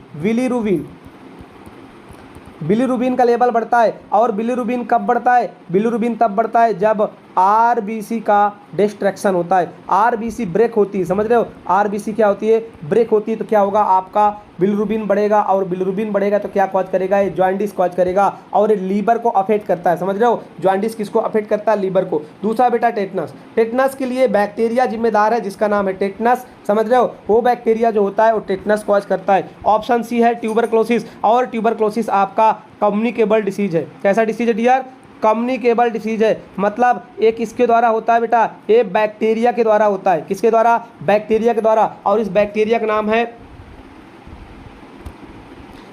बिलीरुबिन का लेवल बढ़ता है। और बिलीरुबिन कब बढ़ता है? बिलीरुबिन तब बढ़ता है जब आरबीसी का डिस्ट्रैक्शन होता है, आरबीसी ब्रेक होती है, समझ रहे हो, आरबीसी क्या होती है, ब्रेक होती है, तो क्या होगा आपका बिलिरुबिन बढ़ेगा, और बिलिरुबिन बढ़ेगा तो क्या कॉज करेगा, ये जॉइंटिस कॉज करेगा, और ये लीवर को अफेक्ट करता है, समझ रहे हो, जॉइंटिस किसको अफेक्ट करता है, लीवर को। दूसरा बेटा टेटनस, टेटनस के लिए बैक्टीरिया जिम्मेदार है जिसका नाम है टेटनस, समझ रहे हो, वो बैक्टीरिया जो होता है वो टेटनस कॉज करता है। ऑप्शन सी है ट्यूबरक्लोसिस, और ट्यूबरक्लोसिस आपका कम्युनिकेबल डिसीज है। कैसा डिसीज है डियर, कम्युनिकेबल डिसीज है, मतलब एक किसके द्वारा होता है बेटा, ये बैक्टीरिया के द्वारा होता है, किसके द्वारा, बैक्टीरिया के द्वारा, और इस बैक्टीरिया का नाम है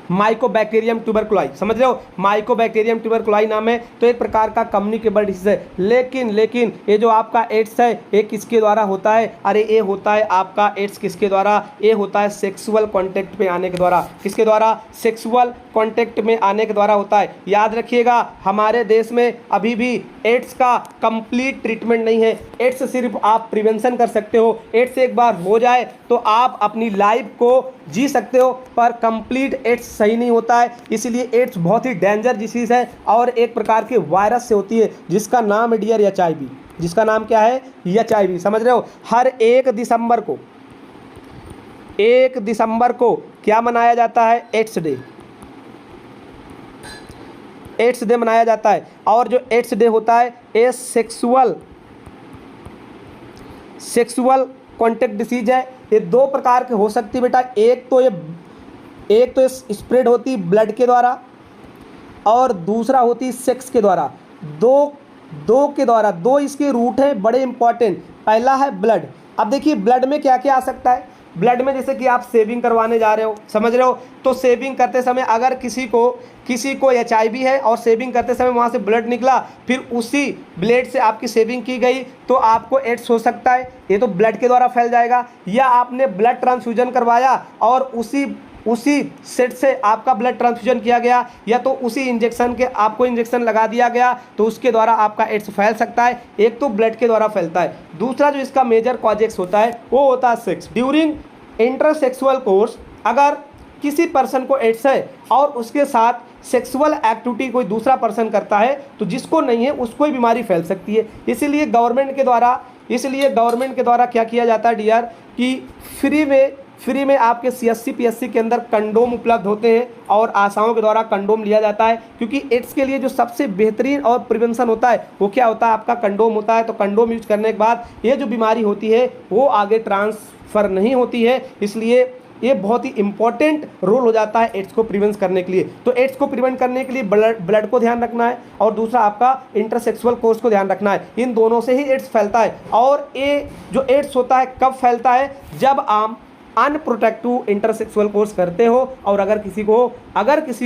माइकोबैक्टीरियम ट्यूबरकुलाई, समझ रहे हो, माइकोबैक्टीरियम ट्यूबरकुलाई नाम है। तो एक प्रकार का कम्युनिकेबल डिसीज है। लेकिन ये जो आपका एड्स है ये किसके द्वारा होता है, अरे ये होता है आपका एड्स किसके द्वारा, ये होता है सेक्सुअल कॉन्टेक्ट में आने के द्वारा, किसके द्वारा, सेक्सुअल कॉन्टेक्ट में आने के द्वारा होता है। याद रखिएगा हमारे देश में अभी भी एड्स का कंप्लीट ट्रीटमेंट नहीं है, एड्स सिर्फ आप प्रिवेंशन कर सकते हो, एड्स एक बार हो जाए तो आप अपनी लाइफ को जी सकते हो, पर कंप्लीट एड्स सही नहीं होता है। इसीलिए एड्स बहुत ही डेंजर डिसीज है और एक प्रकार के वायरस से होती है जिसका नाम है डियर HIV, जिसका नाम क्या है, HIV, समझ रहे हो। हर 1 दिसंबर को क्या मनाया जाता है, एड्स डे, एड्स डे मनाया जाता है। और जो एड्स डे होता है ये सेक्सुअल कॉन्टेक्ट डिसीज है। ये 2 प्रकार के हो सकती है बेटा, एक तो स्प्रेड होती ब्लड के द्वारा और दूसरा होती सेक्स के द्वारा। दो के द्वारा, 2 इसके रूट हैं बड़े इंपॉर्टेंट। पहला है ब्लड। अब देखिए ब्लड में क्या क्या आ सकता है, ब्लड में जैसे कि आप सेविंग करवाने जा रहे हो, समझ रहे हो, तो सेविंग करते समय अगर किसी को HIV है और सेविंग करते समय वहाँ से ब्लड निकला, फिर उसी ब्लड से आपकी सेविंग की गई तो आपको एड्स हो सकता है, ये तो ब्लड के द्वारा फैल जाएगा। या आपने ब्लड ट्रांसफ्यूजन करवाया और उसी सेट से आपका ब्लड ट्रांसफ्यूजन किया गया, या तो उसी इंजेक्शन के आपको इंजेक्शन लगा दिया गया तो उसके द्वारा आपका एड्स फैल सकता है। एक तो ब्लड के द्वारा फैलता है, दूसरा जो इसका मेजर कॉजेक्स होता है वो होता है सेक्स। ड्यूरिंग इंटरसेक्सुअल कोर्स अगर किसी पर्सन को एड्स है और उसके साथ सेक्सुअल एक्टिविटी कोई दूसरा पर्सन करता है तो जिसको नहीं है उसको ही बीमारी फैल सकती है। इसीलिए गवर्नमेंट के द्वारा क्या किया जाता है डियर कि फ्री में आपके CSC PSC के अंदर कंडोम उपलब्ध होते हैं और आशाओं के द्वारा कंडोम लिया जाता है, क्योंकि एड्स के लिए जो सबसे बेहतरीन और प्रिवेंशन होता है वो क्या होता है, आपका कंडोम होता है। तो कंडोम यूज करने के बाद ये जो बीमारी होती है वो आगे ट्रांसफ़र नहीं होती है, इसलिए ये बहुत ही इंपॉर्टेंट रोल हो जाता है एड्स को प्रिवेंट करने के लिए। तो एड्स को प्रिवेंट करने के लिए ब्लड को ध्यान रखना है और दूसरा आपका इंटरसेक्सुअल कोर्स को ध्यान रखना है। इन दोनों से ही एड्स फैलता है। और ये जो एड्स होता है कब फैलता है, जब आप अनप्रोटेक्टिव इंटरसेक्सुअल कोर्स करते हो और अगर किसी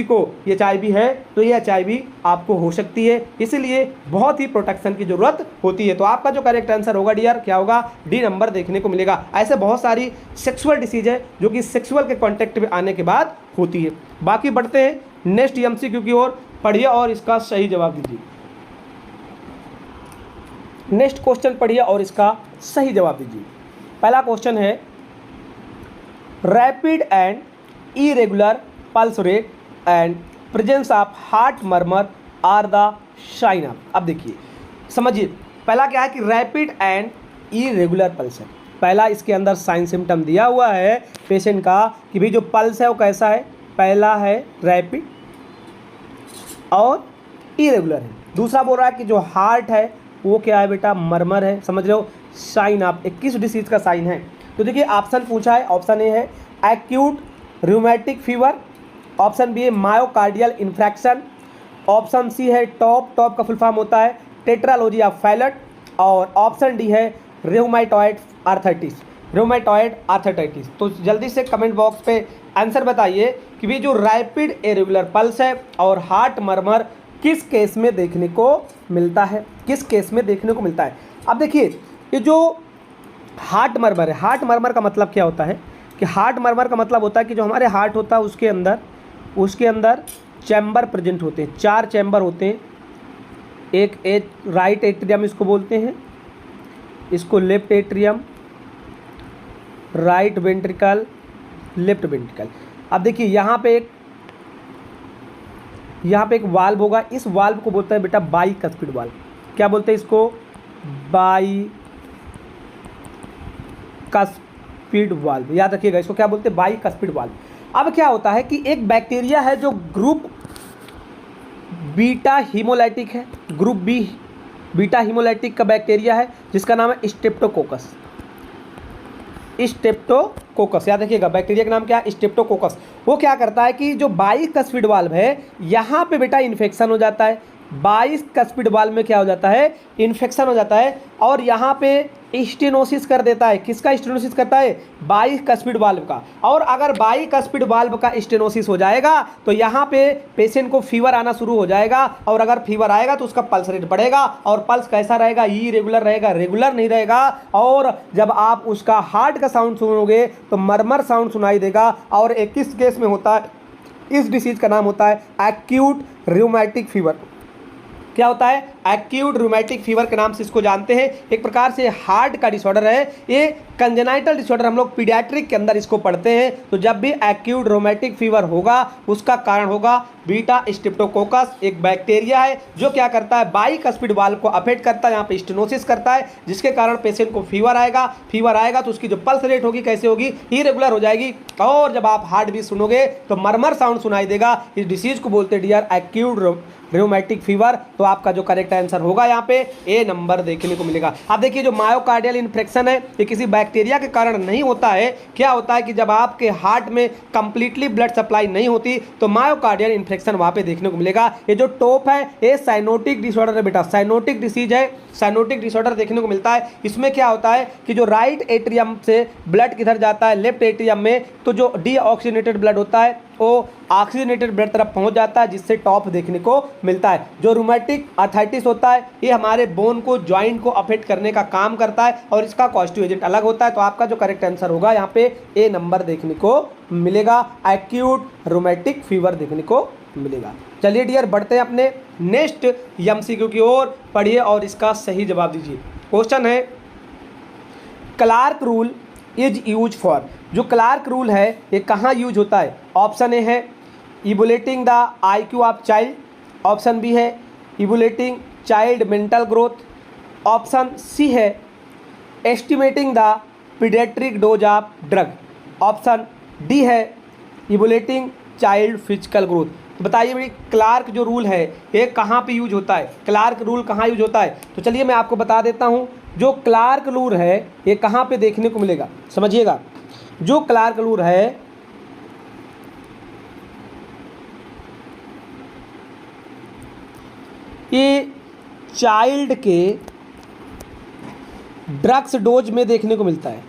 को HIV है तो ये HIV आपको हो सकती है, इसलिए बहुत ही प्रोटेक्शन की जरूरत होती है। तो आपका जो करेक्ट आंसर होगा डियर क्या होगा, डी नंबर देखने को मिलेगा। ऐसे बहुत सारी सेक्सुअल डिसीज है जो कि सेक्सुअल के कॉन्टेक्ट में आने के बाद होती है। बाकी बढ़ते हैं नेक्स्ट MCQ की ओर, पढ़िए और इसका सही जवाब दीजिए। नेक्स्ट क्वेश्चन पढ़िए और इसका सही जवाब दीजिए। पहला क्वेश्चन है rapid and irregular pulse rate and presence of heart murmur are the sign of. अब देखिए समझिए, पहला क्या है कि रैपिड एंड इरेगुलर पल्स है। पहला इसके अंदर साइन सिम्टम दिया हुआ है पेशेंट का कि भाई जो पल्स है वो कैसा है, पहला है रैपिड और इरेगुलर है। दूसरा बोल रहा है कि जो हार्ट है वो क्या है बेटा, मर्मर है, समझ रहे हो, साइन ऑफ 21 डिसीज का साइन है। तो देखिए ऑप्शन पूछा है, ऑप्शन ए है acute rheumatic fever, option B है मायोकार्डियल इन्फ्रैक्शन, ऑप्शन सी है टॉप का फुल फॉर्म होता है टेट्रालॉजी ऑफ फैलट, और ऑप्शन डी है रूमेटॉइड आर्थराइटिस। तो जल्दी से कमेंट बॉक्स पे आंसर बताइए कि भी जो रैपिड इरेगुलर पल्स है और हार्ट मर्मर किस केस में देखने को मिलता है, किस केस में देखने को मिलता है। अब देखिए ये जो हार्ट मर्मर है, हार्ट मर्मर का मतलब क्या होता है कि हार्ट मर्मर का मतलब होता है कि जो हमारे हार्ट होता है उसके अंदर चैम्बर प्रेजेंट होते हैं, 4 चैम्बर होते हैं। एक राइट एट्रियम इसको बोलते हैं, इसको left atrium, right ventricle, left ventricle. अब देखिए यहाँ पे एक वाल्व होगा, इस वाल्व को बोलते हैं बेटा बाइकस्पिड वाल्व। क्या बोलते हैं इसको, बाई कस्पिड वाल्व, याद रखिएगा इसको क्या बोलते हैं, बाई कस्पिड वाल्व। अब क्या होता है कि एक बैक्टीरिया है जो ग्रुप बीटा हीमोलाइटिक है, ग्रुप बी बीटा हीमोलाइटिक का बैक्टीरिया है जिसका नाम है स्ट्रेप्टोकोकस। स्ट्रेप्टोकोकस, याद रखिएगा बैक्टीरिया का नाम क्या है, स्ट्रेप्टोकोकस। वो क्या करता है कि जो बाई कस्पिड वाल्व है यहाँ पे बेटा इन्फेक्शन हो जाता है, बाई कस्पिड वाल्व में क्या हो जाता है, इन्फेक्शन हो जाता है और यहाँ पे स्टेनोसिस कर देता है। किसका स्टेनोसिस करता है, बाई कस्पिड वाल्व का। और अगर बाई कस्पिड वाल्व का स्टेनोसिस हो जाएगा तो यहाँ पे पेशेंट को फीवर आना शुरू हो जाएगा और अगर फीवर आएगा तो उसका पल्स रेट बढ़ेगा और पल्स कैसा रहेगा, इरेगुलर रहेगा, रेगुलर नहीं रहेगा। और जब आप उसका हार्ट का साउंड सुनोगे तो मरमर साउंड सुनाई देगा। और एक किस केस में होता है, इस डिसीज का नाम होता है एक्यूट रूमेटिक फीवर। क्या होता है, एक्यूट रूमेटिक फीवर के नाम से इसको जानते हैं। एक प्रकार से हार्ट का डिसऑर्डर है ये, कंजेनाइटल डिसऑर्डर हम लोग पीडियाट्रिक के अंदर इसको पढ़ते हैं। तो जब भी एक्यूट रूमेटिक फीवर होगा उसका कारण होगा बीटा स्ट्रेप्टोकोकस, एक बैक्टीरिया है जो क्या करता है, बाई कस्पिड वाल्व को अफेक्ट करता है, यहाँ पे स्टेनोसिस करता है जिसके कारण पेशेंट को फीवर आएगा। फीवर आएगा तो उसकी जो पल्स रेट होगी कैसे होगी, इरेगुलर हो जाएगी और जब आप हार्ट बीट सुनोगे तो मरमर साउंड सुनाई देगा। इस डिसीज को बोलते हैं डियर एक्यूट रूमेटिक फीवर। तो आपका जो करेक्ट आंसर होगा यहाँ पे ए नंबर देखने को मिलेगा। अब देखिए जो मायोकार्डियल इन्फेक्शन है ये किसी बैक्टीरिया के कारण नहीं होता है। क्या होता है कि जब आपके हार्ट में कंप्लीटली ब्लड सप्लाई नहीं होती तो मायोकार्डियल इन्फेक्शन वहाँ पे देखने को मिलेगा। ये जो टॉप है ये साइनोटिक डिसऑर्डर है बेटा, साइनोटिक डिसीज है, साइनोटिक डिसऑर्डर देखने को मिलता है। इसमें क्या होता है कि जो राइट एट्रियम से ब्लड किधर जाता है, लेफ्ट एट्रियम में, तो जो डीऑक्सीजनेटेड ब्लड होता है वो ऑक्सीजनेटेड ब्लड तरफ पहुंच जाता है जिससे टॉप देखने को मिलता है। जो रूमेटिक आर्थराइटिस होता है ये हमारे बोन को, जॉइंट को अफेक्ट करने का काम करता है और इसका कॉस्टिव एजेंट अलग होता है। तो आपका जो करेक्ट आंसर होगा यहाँ पे ए नंबर देखने को मिलेगा, एक्यूट रूमेटिक फीवर देखने को मिलेगा। चलिए डियर बढ़ते हैं अपने नेक्स्ट एमसीक्यू की ओर, पढ़िए और इसका सही जवाब दीजिए। क्वेश्चन है Clark rule is use for, जो क्लार्क रूल है ये कहाँ यूज होता है। ऑप्शन ए है evaluating the IQ of child, option B है evaluating child mental growth, option C है estimating the paediatric dose of drug, option D है इवोल्यूटिंग चाइल्ड फिजिकल ग्रोथ। तो बताइए मेरी क्लार्क जो रूल है ये कहाँ पे यूज होता है, क्लार्क रूल कहाँ यूज होता है। तो चलिए मैं आपको बता देता हूँ जो क्लार्क रूल है ये कहाँ पे देखने को मिलेगा, समझिएगा। जो क्लार्क रूल है ये चाइल्ड के ड्रग्स डोज में देखने को मिलता है,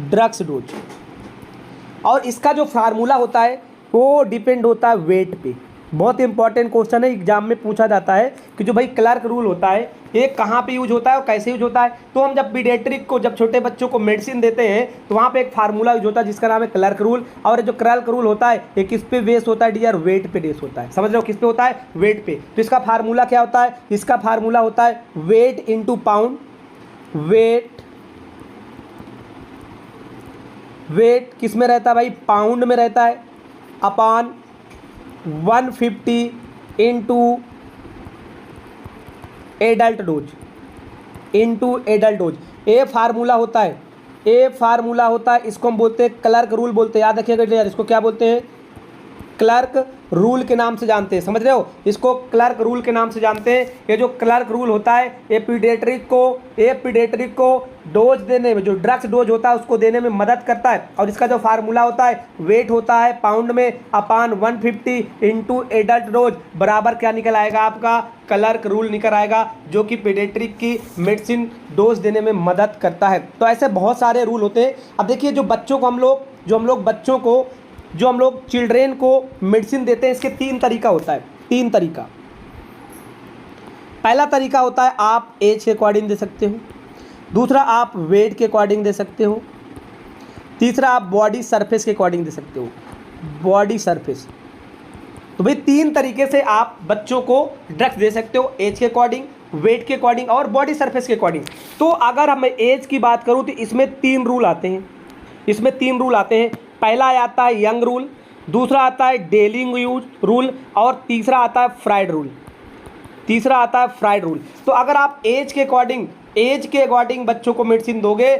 ड्रग्स डोज। और इसका जो फार्मूला होता है वो डिपेंड होता है वेट पे। बहुत इंपॉर्टेंट क्वेश्चन है, एग्जाम में पूछा जाता है कि जो भाई क्लार्क रूल होता है ये कहाँ पे यूज होता है और कैसे यूज होता है। तो हम जब पीडियाट्रिक को, जब छोटे बच्चों को मेडिसिन देते हैं तो वहाँ पे एक फार्मूला यूज होता है जिसका नाम है क्लार्क रूल। और जो क्लार्क रूल होता है ये किस पे बेस होता है डियर, वेट पे बेस होता है। समझ रहे हो किस पे होता है, वेट पे। तो इसका फार्मूला क्या होता है, इसका फार्मूला होता है वेट इंटू पाउंड, वेट किस में रहता है भाई, पाउंड में रहता है, अपॉन 150 इंटू एडल्ट डोज, ये फार्मूला होता है, ये फार्मूला होता है। इसको हम बोलते हैं क्लार्क रूल बोलते हैं। याद रखिएगा यार, इसको क्या बोलते हैं, क्लार्क रूल के नाम से जानते हैं। समझ रहे हो, इसको क्लार्क रूल के नाम से जानते हैं। ये जो क्लार्क रूल होता है ये पीडियाट्रिक को डोज देने में, जो ड्रग्स डोज होता है उसको देने में मदद करता है। और इसका जो फार्मूला होता है वेट होता है पाउंड में, अपान 150 इंटू एडल्ट डोज, बराबर क्या निकल आएगा आपका, क्लार्क रूल निकल आएगा, जो कि पीडियाट्रिक की मेडिसिन डोज देने में मदद करता है। तो ऐसे बहुत सारे रूल होते हैं। अब देखिए जो बच्चों को हम लोग चिल्ड्रेन को मेडिसिन देते हैं, इसके 3 तरीका होता है, 3 तरीका। पहला तरीका होता है आप एज के अकॉर्डिंग दे सकते हो, दूसरा आप वेट के अकॉर्डिंग दे सकते हो, तीसरा आप बॉडी सरफेस के अकॉर्डिंग दे सकते हो, बॉडी सरफेस। तो भाई 3 तरीके से आप बच्चों को ड्रग्स दे सकते हो, एज के अकॉर्डिंग, वेट के अकॉर्डिंग और बॉडी सरफेस के अकॉर्डिंग। तो अगर हम एज की बात करूँ तो इसमें 3 रूल आते हैं, पहला आता है यंग रूल, दूसरा आता है डेली यूज रूल और तीसरा आता है फ्राइड रूल, तो अगर आप एज के अकॉर्डिंग बच्चों को मेडिसिन दोगे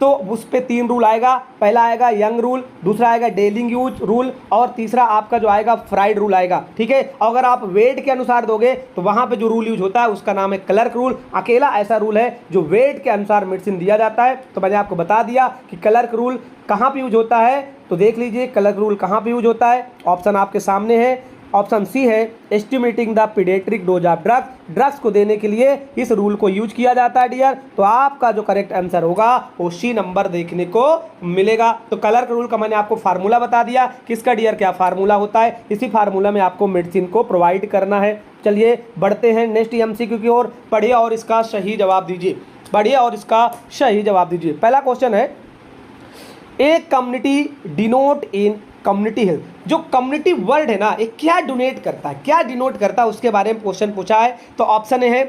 तो उस पर 3 रूल आएगा। पहला आएगा यंग रूल, दूसरा आएगा डेली यूज रूल, और तीसरा आपका जो आएगा फ्राइड रूल आएगा। ठीक है, अगर आप वेट के अनुसार दोगे तो वहां पे जो रूल यूज होता है उसका नाम है क्लर्क रूल। अकेला ऐसा रूल है जो वेट के अनुसार मेडिसिन दिया जाता है। तो मैंने आपको बता दिया कि क्लर्क रूल कहाँ पे यूज होता है, तो देख लीजिए क्लर्क रूल कहाँ पे यूज होता है। ऑप्शन आपके सामने है, ऑप्शन सी है estimating the paediatric dose of drugs को देने के लिए इस रूल को यूज किया जाता है डियर। तो आपका जो करेक्ट आंसर होगा वो सी नंबर देखने को मिलेगा। तो क्लर्क रूल का मैंने आपको फार्मूला बता दिया, किसका डियर क्या फार्मूला होता है, इसी फार्मूला में आपको मेडिसिन को प्रोवाइड करना है। चलिए बढ़ते हैं नेक्स्ट एमसीक्यू की ओर, पढ़िए और इसका सही जवाब दीजिए। पढ़िए और इसका सही जवाब दीजिए। पहला क्वेश्चन है, एक कम्युनिटी डिनोट इन कम्युनिटी हेल्थ। जो कम्युनिटी वर्ड है ना, ये क्या डिनोट करता है, क्या डिनोट करता है, उसके बारे में क्वेश्चन पूछा है। तो ऑप्शन ए है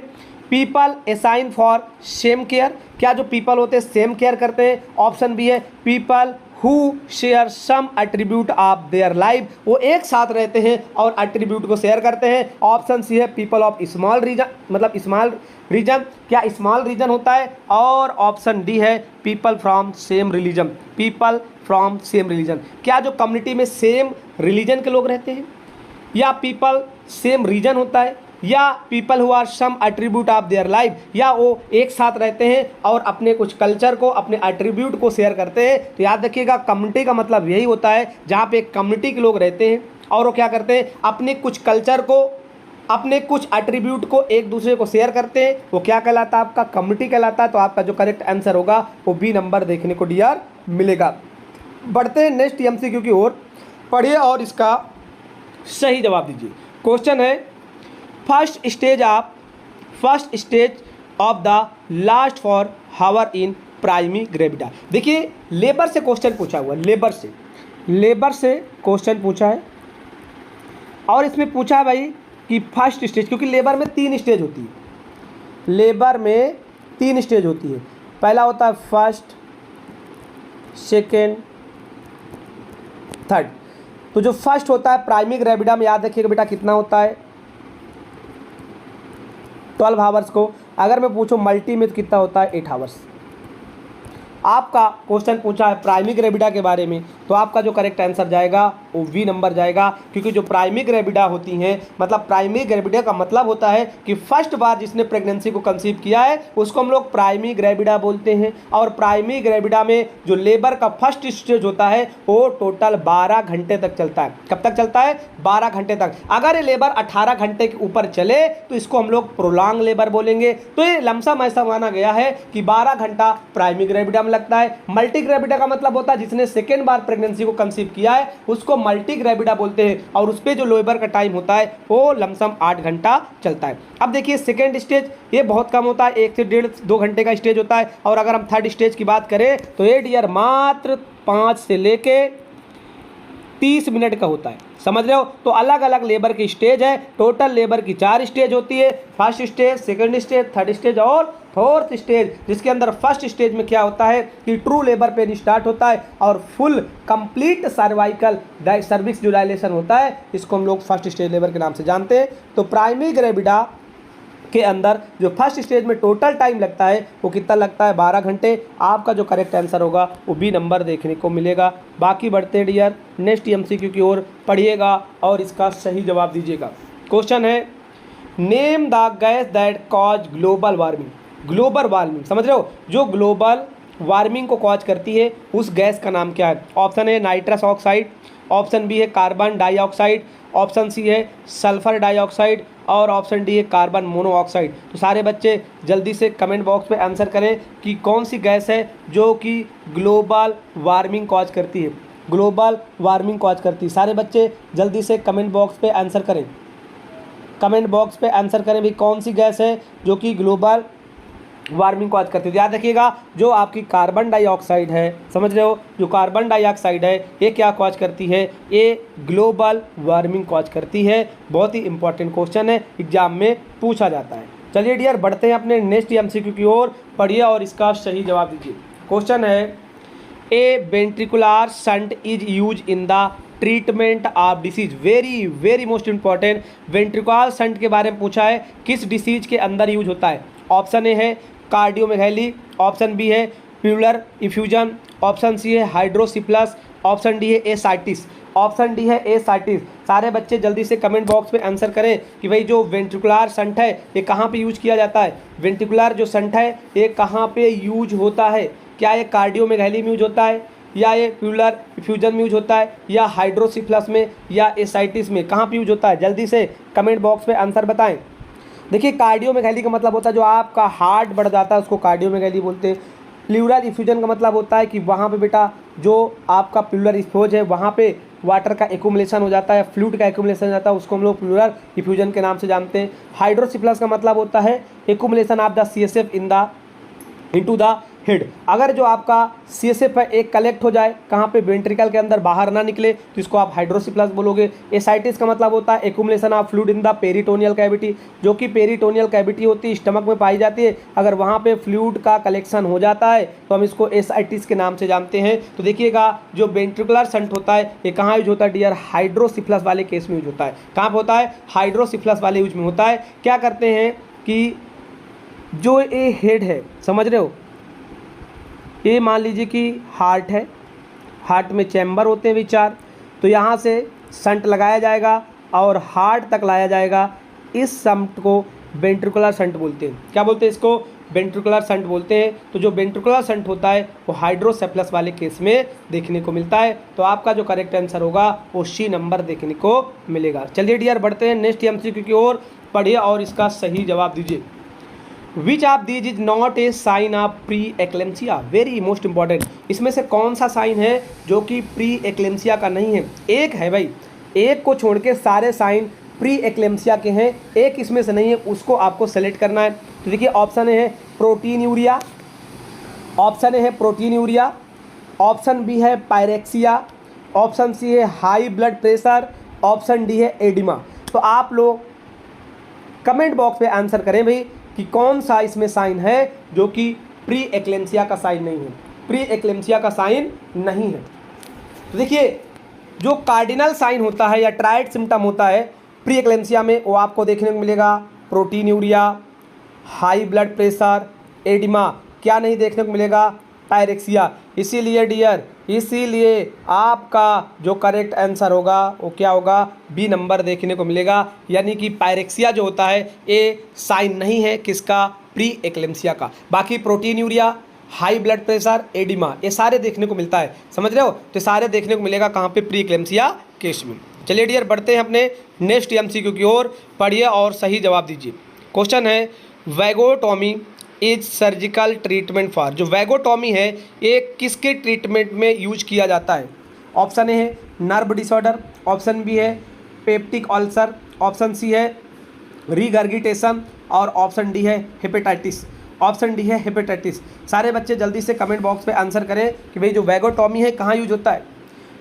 people assign for same care, क्या जो पीपल होते हैं सेम केयर करते हैं। ऑप्शन बी है people who share some attribute of their life, वो एक साथ रहते हैं और एट्रीब्यूट को शेयर करते हैं। ऑप्शन सी है पीपल ऑफ स्मॉल रीजन, मतलब स्मॉल रीजन, क्या स्मॉल रीजन होता है। और ऑप्शन डी है people from same religion, people from same religion, क्या जो कम्युनिटी में सेम रिलीजन के लोग रहते हैं, या पीपल सेम रीजन होता है, या people who are some attribute of their life, या वो एक साथ रहते हैं और अपने कुछ कल्चर को, अपने एट्रीब्यूट को शेयर करते हैं। तो याद रखिएगा कम्युनिटी का मतलब यही होता है जहाँ पे एक कम्युनिटी के लोग रहते हैं और वो क्या करते हैं, अपने कुछ कल्चर को, अपने कुछ एट्रीब्यूट को एक दूसरे को शेयर करते हैं, वो क्या कहलाता है, आपका कम्युनिटी कहलाता है। तो आपका जो करेक्ट आंसर होगा वो बी नंबर देखने को डियर मिलेगा। बढ़ते हैं नेक्स्ट एमसीक्यू की ओर, पढ़िए और इसका सही जवाब दीजिए। क्वेश्चन है first stage of the last for hour in primi gravida. देखिए लेबर से क्वेश्चन पूछा हुआ, लेबर से क्वेश्चन पूछा है और इसमें पूछा है भाई कि फर्स्ट स्टेज, क्योंकि लेबर में 3 स्टेज होती है, लेबर में 3 स्टेज होती है। पहला होता है फर्स्ट, सेकेंड, थर्ड। तो जो फर्स्ट होता है प्राइमी ग्रेविडा में याद रखिएगा बेटा कितना होता है 12 आवर्स को। अगर मैं पूछूं मल्टी में तो कितना होता है 8 आवर्स। आपका क्वेश्चन पूछा है प्राइमी ग्रेविडा के बारे में, तो आपका जो करेक्ट आंसर जाएगा वो वी नंबर जाएगा। क्योंकि जो प्राइमी ग्रेविडा होती हैं, मतलब प्राइमी ग्रेविडा का मतलब होता है कि फर्स्ट बार जिसने प्रेगनेंसी को कंसीव किया है उसको हम लोग प्राइमी ग्रेविडा बोलते हैं। और प्राइमी ग्रेविडा में जो लेबर का फर्स्ट स्टेज होता है वो टोटल 12 घंटे तक चलता है। कब तक चलता है? 12 घंटे तक। अगर ये लेबर 18 घंटे के ऊपर चले तो इसको हम लोग प्रोलॉन्ग लेबर बोलेंगे। तो ये लमसम ऐसा माना गया है कि 12 घंटा प्राइमी ग्रेविडा लगता है। मल्टी ग्रेविडा का मतलब होता है जिसने सेकेंड बार प्रेगनेंसी को कंसीव किया है उसको मल्टी ग्रेविडा बोलते हैं, और उस पे जो लेबर का टाइम होता है वो लमसम 8 घंटा चलता है। अब देखिए सेकेंड स्टेज ये बहुत कम होता है, 1 से 1.5-2 घंटे का स्टेज होता है। और अगर हम थर्ड स्टेज की बात करें तो ये डियर मात्र 5 से लेके 30 मिनट का होता है। समझ रहे हो? तो अलग अलग लेबर की स्टेज है। टोटल लेबर की 4 स्टेज होती है, first stage, second stage, third stage और फोर्थ स्टेज। जिसके अंदर फर्स्ट स्टेज में क्या होता है कि ट्रू लेबर पेन स्टार्ट होता है और फुल कंप्लीट सर्वाइकल सर्विक्स जो डायलेशन होता है इसको हम लोग फर्स्ट स्टेज लेबर के नाम से जानते हैं। तो प्राइमरी ग्रेविडा के अंदर जो फर्स्ट स्टेज में टोटल टाइम लगता है वो कितना लगता है? 12 घंटे। आपका जो करेक्ट आंसर होगा वो बी नंबर देखने को मिलेगा। बाकी बढ़ते हैं डियर नेक्स्ट एमसीक्यू की ओर, पढ़िएगा और इसका सही जवाब दीजिएगा। क्वेश्चन है name the gas that cause global warming. Global warming समझ रहे हो? जो ग्लोबल वार्मिंग को कॉज करती है उस गैस का नाम क्या है? ऑप्शन है नाइट्रस ऑक्साइड, ऑप्शन बी है कार्बन डाइऑक्साइड, ऑप्शन सी है सल्फर डाइऑक्साइड और ऑप्शन डी है कार्बन मोनोऑक्साइड। तो सारे बच्चे जल्दी से कमेंट बॉक्स पे आंसर करें कि कौन सी गैस है जो कि ग्लोबल वार्मिंग कॉज करती है, ग्लोबल वार्मिंग कॉज करती है। सारे बच्चे जल्दी से कमेंट बॉक्स पे आंसर करें, कमेंट बॉक्स पे आंसर करें भी कौन सी गैस है जो कि ग्लोबल वार्मिंग कॉज करती है। याद रखिएगा जो आपकी कार्बन डाइऑक्साइड है, समझ रहे हो, जो कार्बन डाइऑक्साइड है ये क्या कॉज करती है? ये ग्लोबल वार्मिंग कॉज करती है। बहुत ही इंपॉर्टेंट क्वेश्चन है, एग्जाम में पूछा जाता है। चलिए डियर बढ़ते हैं अपने नेक्स्ट एमसीक्यू की ओर, पढ़िए और इसका सही जवाब दीजिए। क्वेश्चन है a ventricular shunt is use in the treatment of disease. Very very most important, ventricular shunt के बारे में पूछा है, किस डिसीज के अंदर यूज होता है? ऑप्शन ए है कार्डियोमेगैली, ऑप्शन बी है प्यूलर इफ्यूजन, ऑप्शन सी है हाइड्रोसिप्लस, ऑप्शन डी है एसाइटिस, ऑप्शन डी है एसाइटिस। सारे बच्चे जल्दी से कमेंट बॉक्स में आंसर करें कि भाई जो वेंट्रिकुलर शंट है ये कहाँ पे यूज किया जाता है, वेंट्रिकुलर जो शंट है ये कहाँ पे यूज होता है, क्या ये कार्डियोमेगैली में यूज होता है, या ये प्यूलर इफ्यूजन में यूज होता है, या हाइड्रोसिप्लस में, या एसाइटिस में, कहाँ पे यूज होता है, जल्दी से कमेंट बॉक्स में आंसर बताएं। देखिए कार्डियोमेगैली का मतलब होता है जो आपका हार्ट बढ़ जाता है उसको कार्डियोमेगैली बोलते हैं। प्लूरल इफ्यूजन का मतलब होता है कि वहाँ पे बेटा जो आपका प्लूरल स्पोज है वहाँ पे वाटर का एक्यूमुलेशन हो जाता है, फ्लूइड का एक्यूमुलेशन हो जाता है, उसको हम लोग प्लूरल इफ्यूजन के नाम से जानते हैं। हाइड्रोसिप्लस का मतलब होता है accumulation of the CSF into the head. अगर जो आपका CSF है एक कलेक्ट हो जाए कहाँ पे, वेंट्रिकल के अंदर, बाहर ना निकले, तो इसको आप हाइड्रोसिप्लस बोलोगे। एसाइटिस का मतलब होता है accumulation of fluid in the peritoneal cavity, जो कि पेरिटोनियल कैविटी होती है, स्टमक में पाई जाती है। अगर वहाँ पे फ्लूइड का कलेक्शन हो जाता है तो हम इसको एसाइटिस के नाम से जानते हैं। तो देखिएगा जो वेंट्रिकुलर शंट होता है ये कहाँ यूज होता है डियर, हाइड्रोसिप्लस वाले केस में यूज होता है। कहाँ पर होता है, हाइड्रोसिप्लस वाले यूज में होता है। क्या करते हैं कि जो ये हेड है, समझ रहे हो, ये मान लीजिए कि हार्ट है, हार्ट में चैम्बर होते हैं विचार, तो यहाँ से शंट लगाया जाएगा और हार्ट तक लाया जाएगा। इस शंट को वेंट्रिकुलर शंट बोलते हैं। क्या बोलते हैं इसको, वेंट्रिकुलर शंट बोलते हैं। तो जो वेंट्रिकुलर शंट होता है वो हाइड्रोसेप्लस वाले केस में देखने को मिलता है। तो आपका जो करेक्ट आंसर होगा वो C नंबर देखने को मिलेगा। चलिए डियर बढ़ते हैं नेक्स्ट MCQ की ओर, पढ़िए और इसका सही जवाब दीजिए। Which of these is not a sign of pre eclampsia, very most important. इसमें से कौन सा साइन है जो कि प्री एक्लेम्सिया का नहीं है। एक है भाई, एक को छोड़ के सारे साइन प्री एक्लेम्सिया के हैं, एक इसमें से नहीं है, उसको आपको सेलेक्ट करना है। तो देखिए ऑप्शन ए है प्रोटीन यूरिया, ऑप्शन ए है प्रोटीन यूरिया, ऑप्शन बी है पायरेक्सिया, ऑप्शन सी है high blood pressure, option D है एडिमा। तो आप लोग कमेंट बॉक्स में आंसर करें भाई कि कौन सा इसमें साइन है जो कि प्री एक्लेम्सिया का साइन नहीं है, प्री एक्लेम्सिया का साइन नहीं है। तो देखिए जो कार्डिनल साइन होता है या ट्राइड सिम्टम होता है प्री एक्लेम्सिया में, वो आपको देखने को मिलेगा protein urea, high blood pressure, oedema. क्या नहीं देखने को मिलेगा, पायरेक्सिया। इसीलिए डियर, इसीलिए आपका जो करेक्ट आंसर होगा वो क्या होगा, B नंबर देखने को मिलेगा। यानी कि पायरेक्सिया जो होता है ये साइन नहीं है किसका, प्री एक्लेम्सिया का। बाकी protein urea, high blood pressure, oedema, ये सारे देखने को मिलता है, समझ रहे हो। तो सारे देखने को मिलेगा कहाँ पे, प्री एक्लेम्सिया केस में। चलिए डियर बढ़ते हैं अपने नेक्स्ट MCQ की ओर, पढ़िए और सही जवाब दीजिए। क्वेश्चन है वैगोटॉमी इज सर्जिकल ट्रीटमेंट फॉर, जो वैगोटॉमी है ये किसके ट्रीटमेंट में यूज किया जाता है। ऑप्शन ए है नर्व डिसऑर्डर, ऑप्शन बी है पेप्टिक अल्सर, ऑप्शन सी है रीगर्गिटेशन, और ऑप्शन डी है हेपेटाइटिस। ऑप्शन डी है हेपेटाइटिस। सारे बच्चे जल्दी से कमेंट बॉक्स पे आंसर करें कि भाई जो वैगोटॉमी है कहाँ यूज होता है,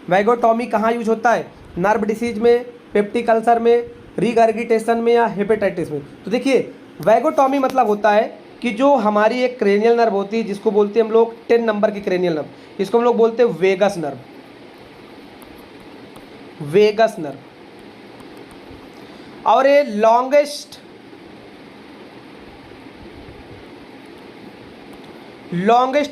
वैगोटॉमी कहाँ यूज होता है, नर्व डिसीज में, पेप्टिक अल्सर में, रीगर्गिटेशन में, या हेपेटाइटिस में। तो देखिए वैगोटॉमी मतलब होता है कि जो हमारी एक क्रेनियल नर्व होती है जिसको बोलते हैं हम लोग 10 नंबर की क्रेनियल नर्व, इसको हम लोग बोलते हैं वेगस नर्व, वेगस नर्व। और ये लॉन्गेस्ट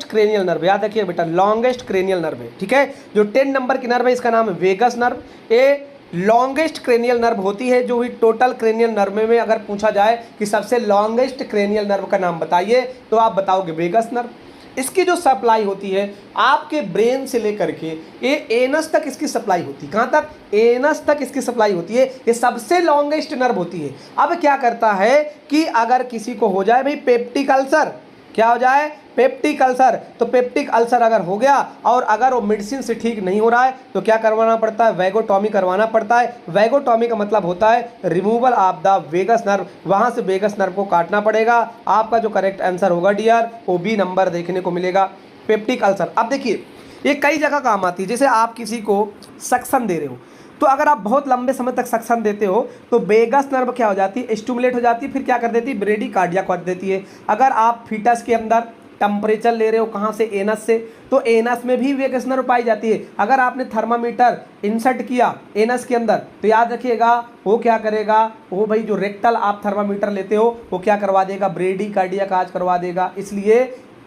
क्रेनियल नर्व, याद रखिए बेटा, लॉन्गेस्ट क्रेनियल नर्व है, ठीक है। जो 10 नंबर की नर्व है इसका नाम है वेगस नर्व। ये लॉन्गेस्ट क्रेनियल नर्व होती है, जो भी टोटल क्रेनियल नर्व में अगर पूछा जाए कि सबसे लॉन्गेस्ट क्रेनियल नर्व का नाम बताइए तो आप बताओगे वेगस नर्व। इसकी जो सप्लाई होती है आपके ब्रेन से लेकर के ये एनस तक इसकी सप्लाई होती है। कहाँ तक, एनस तक इसकी सप्लाई होती है। ये सबसे लॉन्गेस्ट नर्व होती है। अब क्या करता है कि अगर किसी को हो जाए भाई पेप्टिक अल्सर, क्या हो जाए, पेप्टिक अल्सर, तो पेप्टिक अल्सर अगर हो गया और अगर वो मेडिसिन से ठीक नहीं हो रहा है तो क्या करवाना पड़ता है, वैगोटॉमी करवाना पड़ता है। वैगोटॉमी का मतलब होता है removal of the vagus nerve, वहां से वेगस नर्व को काटना पड़ेगा। आपका जो करेक्ट आंसर होगा डियर वो B नंबर देखने को मिलेगा, पेप्टिक अल्सर। अब देखिए ये कई जगह काम आती है, जैसे आप किसी को सक्शन दे रहे हो तो अगर आप बहुत लंबे समय तक सक्शन देते हो तो वेगस नर्व क्या हो जाती है, स्टिमुलेट हो जाती है, फिर क्या कर देती है, ब्रेडी कार्डिया कर देती है। अगर आप फीटस के अंदर टेम्परेचर ले रहे हो कहाँ से, एनस से, तो एनस में भी वेगस नर्व पाई जाती है। अगर आपने थर्मामीटर इंसर्ट किया एनस के अंदर तो याद रखिएगा वो क्या करेगा, वो भाई जो रेक्टल आप थर्मामीटर लेते हो वो क्या करवा देगा, ब्रेडी कार्डिया काज करवा देगा। इसलिए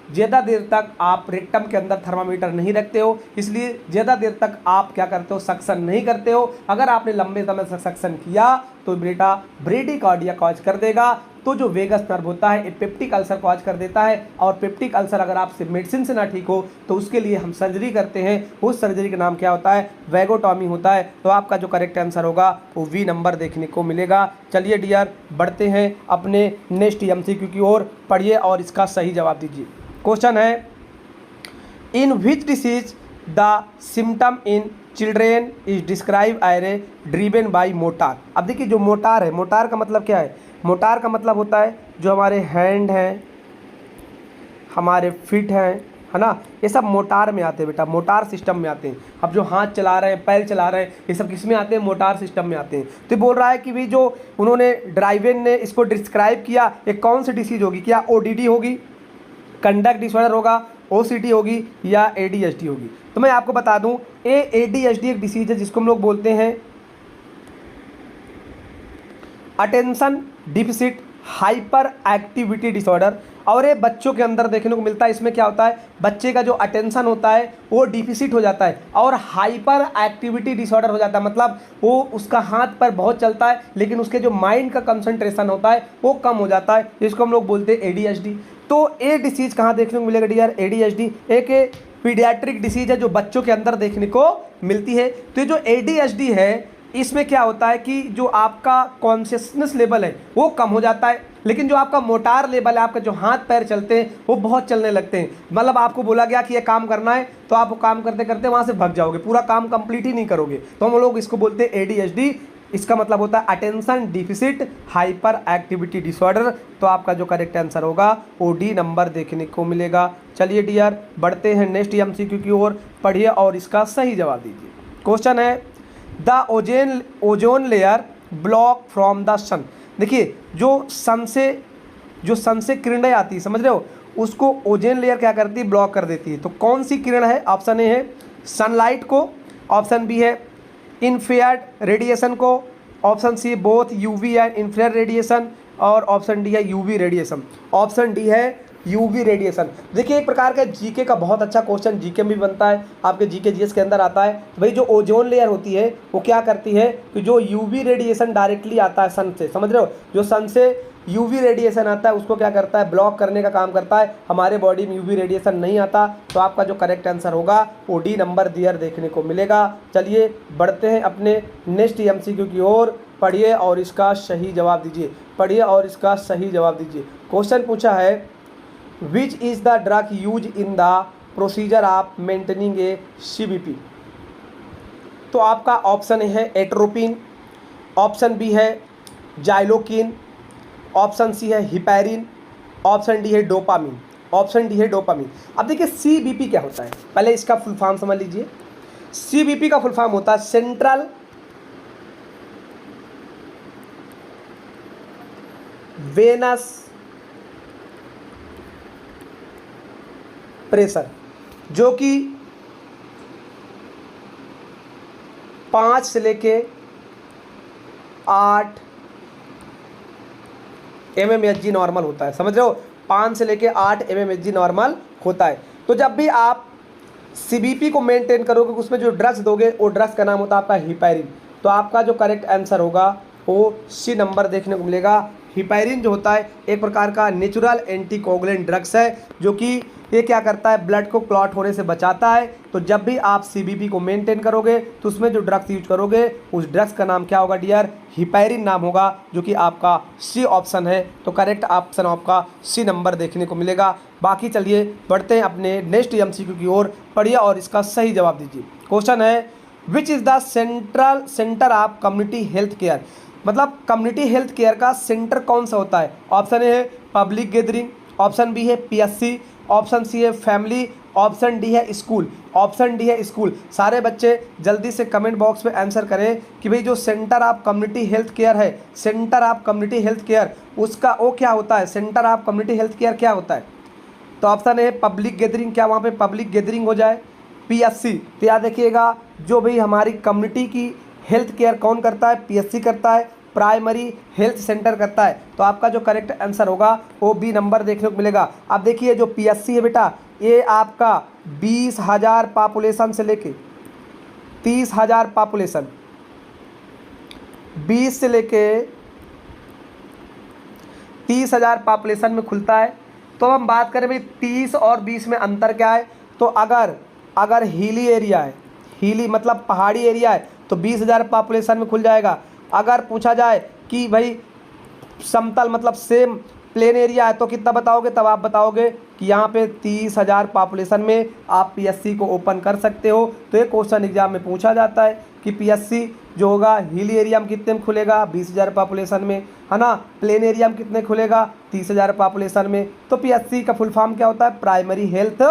ज़्यादा देर तक आप रेक्टम के अंदर थर्मामीटर नहीं रखते हो, इसलिए ज़्यादा देर तक आप क्या करते हो, सक्शन नहीं करते हो। अगर आपने लंबे समय तक सक्शन किया तो बेटा ब्रेडी कार्डिया कॉज कर देगा। तो जो वेगस नर्व होता है ये पेप्टिक अल्सर कॉज कर देता है, और पेप्टिक अल्सर अगर आपसे मेडिसिन से ना ठीक हो तो उसके लिए हम सर्जरी करते हैं। उस सर्जरी का नाम क्या होता है, वैगोटॉमी होता है। तो आपका जो करेक्ट आंसर होगा वो वी नंबर देखने को मिलेगा। चलिए डियर बढ़ते हैं अपने नेक्स्ट एमसीक्यू की ओर, पढ़िए और इसका सही जवाब दीजिए। क्वेश्चन है, in which disease the symptom in children is describe are driven by motor. अब देखिए जो मोटार है, मोटार का मतलब क्या है, मोटार का मतलब होता है जो हमारे हैंड हैं, हमारे फिट हैं, है ना, ये सब मोटार में आते हैं बेटा, मोटार सिस्टम में आते हैं। अब जो हाथ चला रहे हैं, पैर चला रहे हैं, ये सब किस में आते हैं, मोटार सिस्टम में आते हैं। तो बोल रहा है कि भाई जो उन्होंने ड्राइवेन ने इसको डिस्क्राइब किया, ये कौन सी डिसीज होगी, क्या ओडीडी होगी, कंडक्ट डिसऑर्डर होगा, ओसीडी होगी या एडीएचडी होगी। तो मैं आपको बता दूं एडीएचडी एक डिसीज है जिसको हम लोग बोलते हैं attention deficit hyper activity disorder, और ये बच्चों के अंदर देखने को मिलता है। इसमें क्या होता है, बच्चे का जो अटेंशन होता है वो डिफिसिट हो जाता है और हाइपर एक्टिविटी डिसऑर्डर हो जाता है। मतलब वो उसका हाथ पर बहुत चलता है लेकिन उसके जो माइंड का कंसंट्रेशन होता है वो कम हो जाता है, जिसको हम लोग बोलते हैं एडीएचडी। तो ये डिसीज कहाँ देखने को मिलेगा डियर, एडीएचडी एक पीडियाट्रिक डिसीज है जो बच्चों के अंदर देखने को मिलती है। तो ये जो एडीएचडी है इसमें क्या होता है कि जो आपका कॉन्शियसनेस लेवल है वो कम हो जाता है, लेकिन जो आपका मोटार लेवल है, आपका जो हाथ पैर चलते हैं वो बहुत चलने लगते हैं। मतलब आपको बोला गया कि ये काम करना है तो आप वो काम करते करते वहाँ से भाग जाओगे, पूरा काम कंप्लीट ही नहीं करोगे। तो हम लोग इसको बोलते हैं एडीएचडी। इसका मतलब होता है attention deficit hyper activity disorder. तो आपका जो करेक्ट आंसर होगा वो डी नंबर देखने को मिलेगा। चलिए डियर बढ़ते हैं नेक्स्ट एमसीक्यू की ओर, पढ़िए और इसका सही जवाब दीजिए। क्वेश्चन है, the ozone layer block from the sun. देखिए जो सन से किरणें आती है, समझ रहे हो, उसको ओजोन लेयर क्या करती है, ब्लॉक कर देती है। तो कौन सी किरण है, ऑप्शन ए है सनलाइट को, ऑप्शन बी है इन्फ्रारेड रेडिएशन को, option C both UV and infrared radiation, और ऑप्शन डी है यूवी रेडिएशन। ऑप्शन डी है यूवी रेडिएशन। देखिए एक प्रकार का जीके का बहुत अच्छा क्वेश्चन जीके में भी बनता है, आपके जीके जीएस के अंदर आता है। तो भाई जो ओजोन लेयर होती है वो क्या करती है कि जो यूवी रेडिएशन डायरेक्टली आता है सन से, समझ रहे हो, जो सन से यूवी रेडिएशन आता है उसको क्या करता है, ब्लॉक करने का काम करता है। हमारे बॉडी में यूवी रेडिएशन नहीं आता। तो आपका जो करेक्ट आंसर होगा वो डी नंबर दियर देखने को मिलेगा। चलिए बढ़ते हैं अपने नेक्स्ट एमसीक्यू की ओर, पढ़िए और इसका सही जवाब दीजिए, पढ़िए और इसका सही जवाब दीजिए। क्वेश्चन पूछा है, which is the drug use in the procedure of maintaining A CBP. तो आपका ऑप्शन ए है एट्रोपिन, ऑप्शन बी है जाइलोकिन, ऑप्शन सी है हिपैरिन, ऑप्शन डी है डोपामिन, ऑप्शन डी है डोपामिन। अब देखिए सीबीपी क्या होता है, पहले इसका फुल फॉर्म समझ लीजिए। सीबीपी का फुल फॉर्म होता है सेंट्रल वेनस प्रेशर, जो कि 5 से लेके 8 mmHg नॉर्मल होता है, समझ रहे हो, 5 से लेके 8 mmHg नॉर्मल होता है। तो जब भी आप सीबीपी को मेंटेन करोगे उसमें जो ड्रग्स दोगे वो ड्रग्स का नाम होता है आपका हिपैरिन। तो आपका जो करेक्ट आंसर होगा वो सी नंबर देखने को मिलेगा। हिपैरिन जो होता है एक प्रकार का नेचुरल एंटीकोगुलेंट ड्रग्स है, जो कि ये क्या करता है, ब्लड को क्लॉट होने से बचाता है। तो जब भी आप सीबीपी को मेंटेन करोगे तो उसमें जो ड्रग्स यूज करोगे उस ड्रग्स का नाम क्या होगा डियर, हिपैरिन नाम होगा, जो कि आपका सी ऑप्शन है। तो करेक्ट ऑप्शन आपका सी नंबर देखने को मिलेगा। बाकी चलिए बढ़ते हैं अपने नेक्स्ट एमसीक्यू की ओर, पढ़िए और इसका सही जवाब दीजिए। क्वेश्चन है, which is the centre of community health care. मतलब कम्युनिटी हेल्थ केयर का सेंटर कौन सा होता है। ऑप्शन ए है पब्लिक गैदरिंग, ऑप्शन बी है पीएससी, ऑप्शन सी है फैमिली, ऑप्शन डी है स्कूल, ऑप्शन डी है स्कूल। सारे बच्चे जल्दी से कमेंट बॉक्स में आंसर करें कि भाई जो centre of community health care है, centre of community health care उसका वो क्या होता है, centre of community health care क्या होता है। तो ऑप्शन है पब्लिक गैदरिंग, क्या वहाँ पे पब्लिक गैदरिंग हो जाए। पीएससी, तो याद रखिएगा जो भाई हमारी कम्युनिटी की हेल्थ केयर कौन करता है, पीएससी करता है, प्राइमरी हेल्थ सेंटर करता है। तो आपका जो करेक्ट आंसर होगा वो बी नंबर देखने को मिलेगा। अब देखिए जो पीएससी है बेटा, ये आपका 20,000 पॉपुलेशन से लेके 30,000 पॉपुलेशन, 20 से लेके 30,000 पॉपुलेशन में खुलता है। तो हम बात करें भाई 30 और 20 में अंतर क्या है, तो अगर हिली एरिया है, हिली मतलब पहाड़ी एरिया है, तो 20,000 पॉपुलेशन में खुल जाएगा। अगर पूछा जाए कि भाई समतल मतलब सेम प्लेन एरिया है तो कितना बताओगे, तब आप बताओगे कि यहाँ पे 30,000 पॉपुलेशन में आप पीएससी को ओपन कर सकते हो। तो ये क्वेश्चन एग्जाम में पूछा जाता है कि पीएससी जो होगा हिली एरिया में कितने में खुलेगा, 20,000 पॉपुलेशन में, है ना। प्लेन एरिया में कितने खुलेगा, 30,000 पॉपुलेशन में। तो पीएससी का फुल फॉर्म क्या होता है, प्राइमरी हेल्थ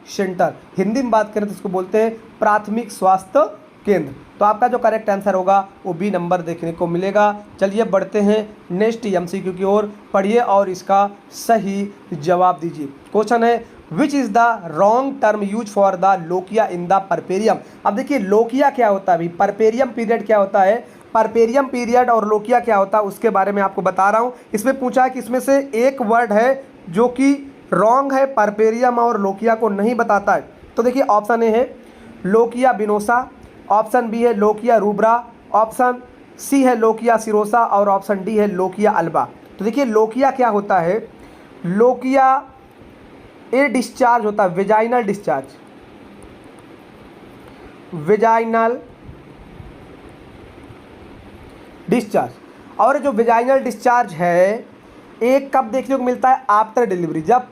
सेंटर। हिंदी में बात करें तो इसको बोलते हैं प्राथमिक स्वास्थ्य केंद्र। तो आपका जो करेक्ट आंसर होगा वो बी नंबर देखने को मिलेगा। चलिए बढ़ते हैं नेक्स्ट एमसीक्यू की ओर, पढ़िए और इसका सही जवाब दीजिए। क्वेश्चन है which is the wrong term use for the lochia in the puerperium. अब देखिए लोकिया क्या होता है, अभी परपेरियम पीरियड क्या होता है, परपेरियम पीरियड और लोकिया क्या होता है उसके बारे में आपको बता रहा हूँ। इसमें पूछा है कि इसमें से एक वर्ड है जो कि रॉन्ग है, परपेरियम और लोकिया को नहीं बताता है। तो देखिए ऑप्शन ए है लोकिया बिनोसा, ऑप्शन बी है लोकिया रूब्रा, ऑप्शन सी है लोकिया सिरोसा और ऑप्शन डी है लोकिया अल्बा। तो देखिए लोकिया क्या होता है, लोकिया ए डिस्चार्ज होता है, वेजाइनल डिस्चार्ज, वेजाइनल डिस्चार्ज। और जो वेजाइनल डिस्चार्ज है एक कब देखने को मिलता है, आफ्टर डिलीवरी, जब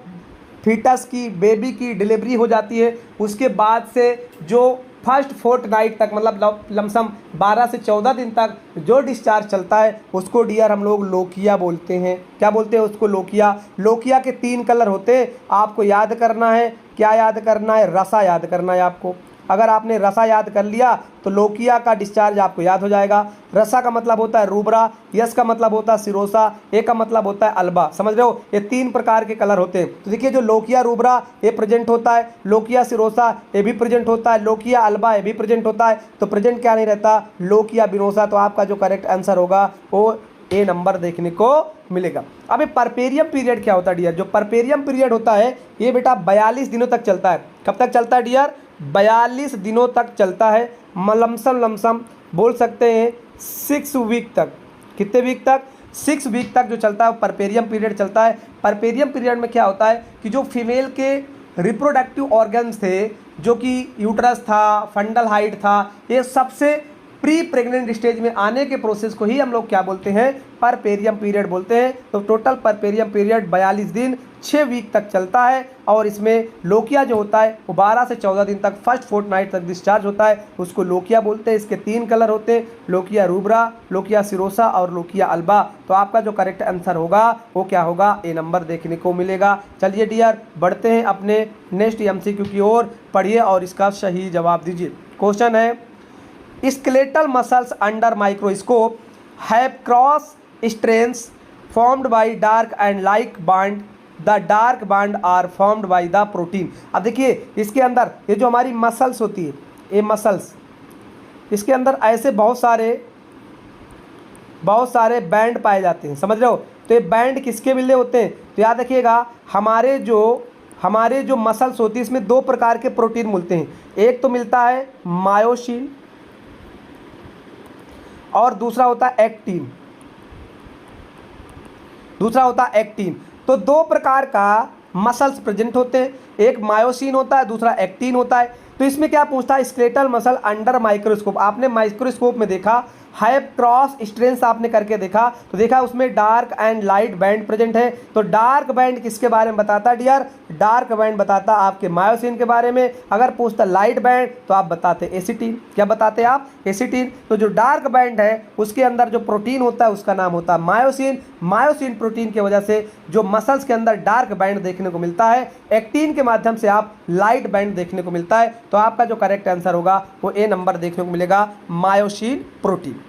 फीटस की बेबी की डिलीवरी हो जाती है उसके बाद से जो फर्स्ट फोर्टनाइट तक मतलब लमसम 12 से 14 दिन तक जो डिस्चार्ज चलता है उसको डियर हम लोग लोकिया बोलते हैं। क्या बोलते हैं उसको, लोकिया। लोकिया के 3 कलर होते हैं, आपको याद करना है, क्या याद करना है, रसा याद करना है आपको। अगर आपने रसा याद कर लिया तो लोकिया का डिस्चार्ज आपको याद हो जाएगा। रसा का मतलब होता है रूब्रा, यस का मतलब होता है सिरोसा, ए का मतलब होता है अल्बा। समझ रहे हो, ये 3 प्रकार के कलर होते हैं। तो देखिए जो लोकिया रूब्रा ये प्रेजेंट होता है, लोकिया सिरोसा ये भी प्रेजेंट होता है, लोकिया अल्बा ये भी प्रेजेंट होता है। तो प्रेजेंट क्या नहीं रहता, लोकिया बिनोसा। तो आपका जो करेक्ट आंसर होगा वो ए नंबर देखने को मिलेगा। अब ये परपेरियम पीरियड क्या होता है डियर, जो परपेरियम पीरियड होता है ये बेटा 42 दिनों तक चलता है। कब तक चलता है डियर, 42 दिनों तक चलता है। लमसम बोल सकते हैं 6 वीक तक। कितने वीक तक, 6 वीक तक जो चलता है परपेरियम पीरियड चलता है। परपेरियम पीरियड में क्या होता है कि जो फीमेल के रिप्रोडक्टिव ऑर्गन्स थे, जो कि यूट्रस था, फंडल हाइट था, ये सबसे प्री प्रेग्नेंट स्टेज में आने के प्रोसेस को ही हम लोग क्या बोलते हैं, परपेरियम पीरियड बोलते हैं। तो टोटल परपेरियम पीरियड 42 दिन 6 वीक तक चलता है। और इसमें लोकिया जो होता है वो 12 से 14 दिन तक फर्स्ट फोर्टनाइट तक डिस्चार्ज होता है, उसको लोकिया बोलते हैं। इसके 3 कलर होते हैं, लोकिया रूब्रा, लोकिया सिरोसा और लोकिया अल्बा। तो आपका जो करेक्ट आंसर होगा वो क्या होगा, ए नंबर देखने को मिलेगा। चलिए डियर बढ़ते हैं अपने नेक्स्ट एमसीक्यू की ओर, पढ़िए और इसका सही जवाब दीजिए। क्वेश्चन है skeletal muscles under microscope have cross strands formed by dark and light band. The dark band are formed by the protein. अब देखिए इसके अंदर ये जो हमारी मसल्स होती है, ये मसल्स, इसके अंदर ऐसे बहुत सारे बैंड पाए जाते हैं। समझ रहे हो, तो ये बैंड किसके मिले होते हैं, तो याद रखिएगा हमारे जो मसल्स होती है इसमें 2 प्रकार के प्रोटीन मिलते हैं। एक तो मिलता है मायोसिन और दूसरा होता है एक्टिन। तो 2 प्रकार का मसल्स प्रेजेंट होते हैं, एक मायोसिन होता है, दूसरा एक्टिन होता है। तो इसमें क्या पूछता है, स्केलेटल मसल अंडर माइक्रोस्कोप। आपने माइक्रोस्कोप में देखा, हैव क्रॉस स्ट्रेंस आपने करके देखा, तो देखा उसमें dark and light band present है। तो डार्क बैंड किसके बारे में बताता है डियर, डार्क बैंड बताता आपके मायोसिन के बारे में। अगर पूछता लाइट बैंड तो आप बताते एसिटिन। क्या बताते आप, एसिटिन। तो जो डार्क बैंड है उसके अंदर जो प्रोटीन होता है उसका नाम होता है मायोसिन। मायोसिन प्रोटीन की वजह से जो मसल्स के अंदर डार्क बैंड देखने को मिलता है, एक्टिन के माध्यम से आप लाइट बैंड देखने को मिलता है। तो आपका जो करेक्ट आंसर होगा वो ए नंबर देखने को मिलेगा, मायोसिन प्रोटीन।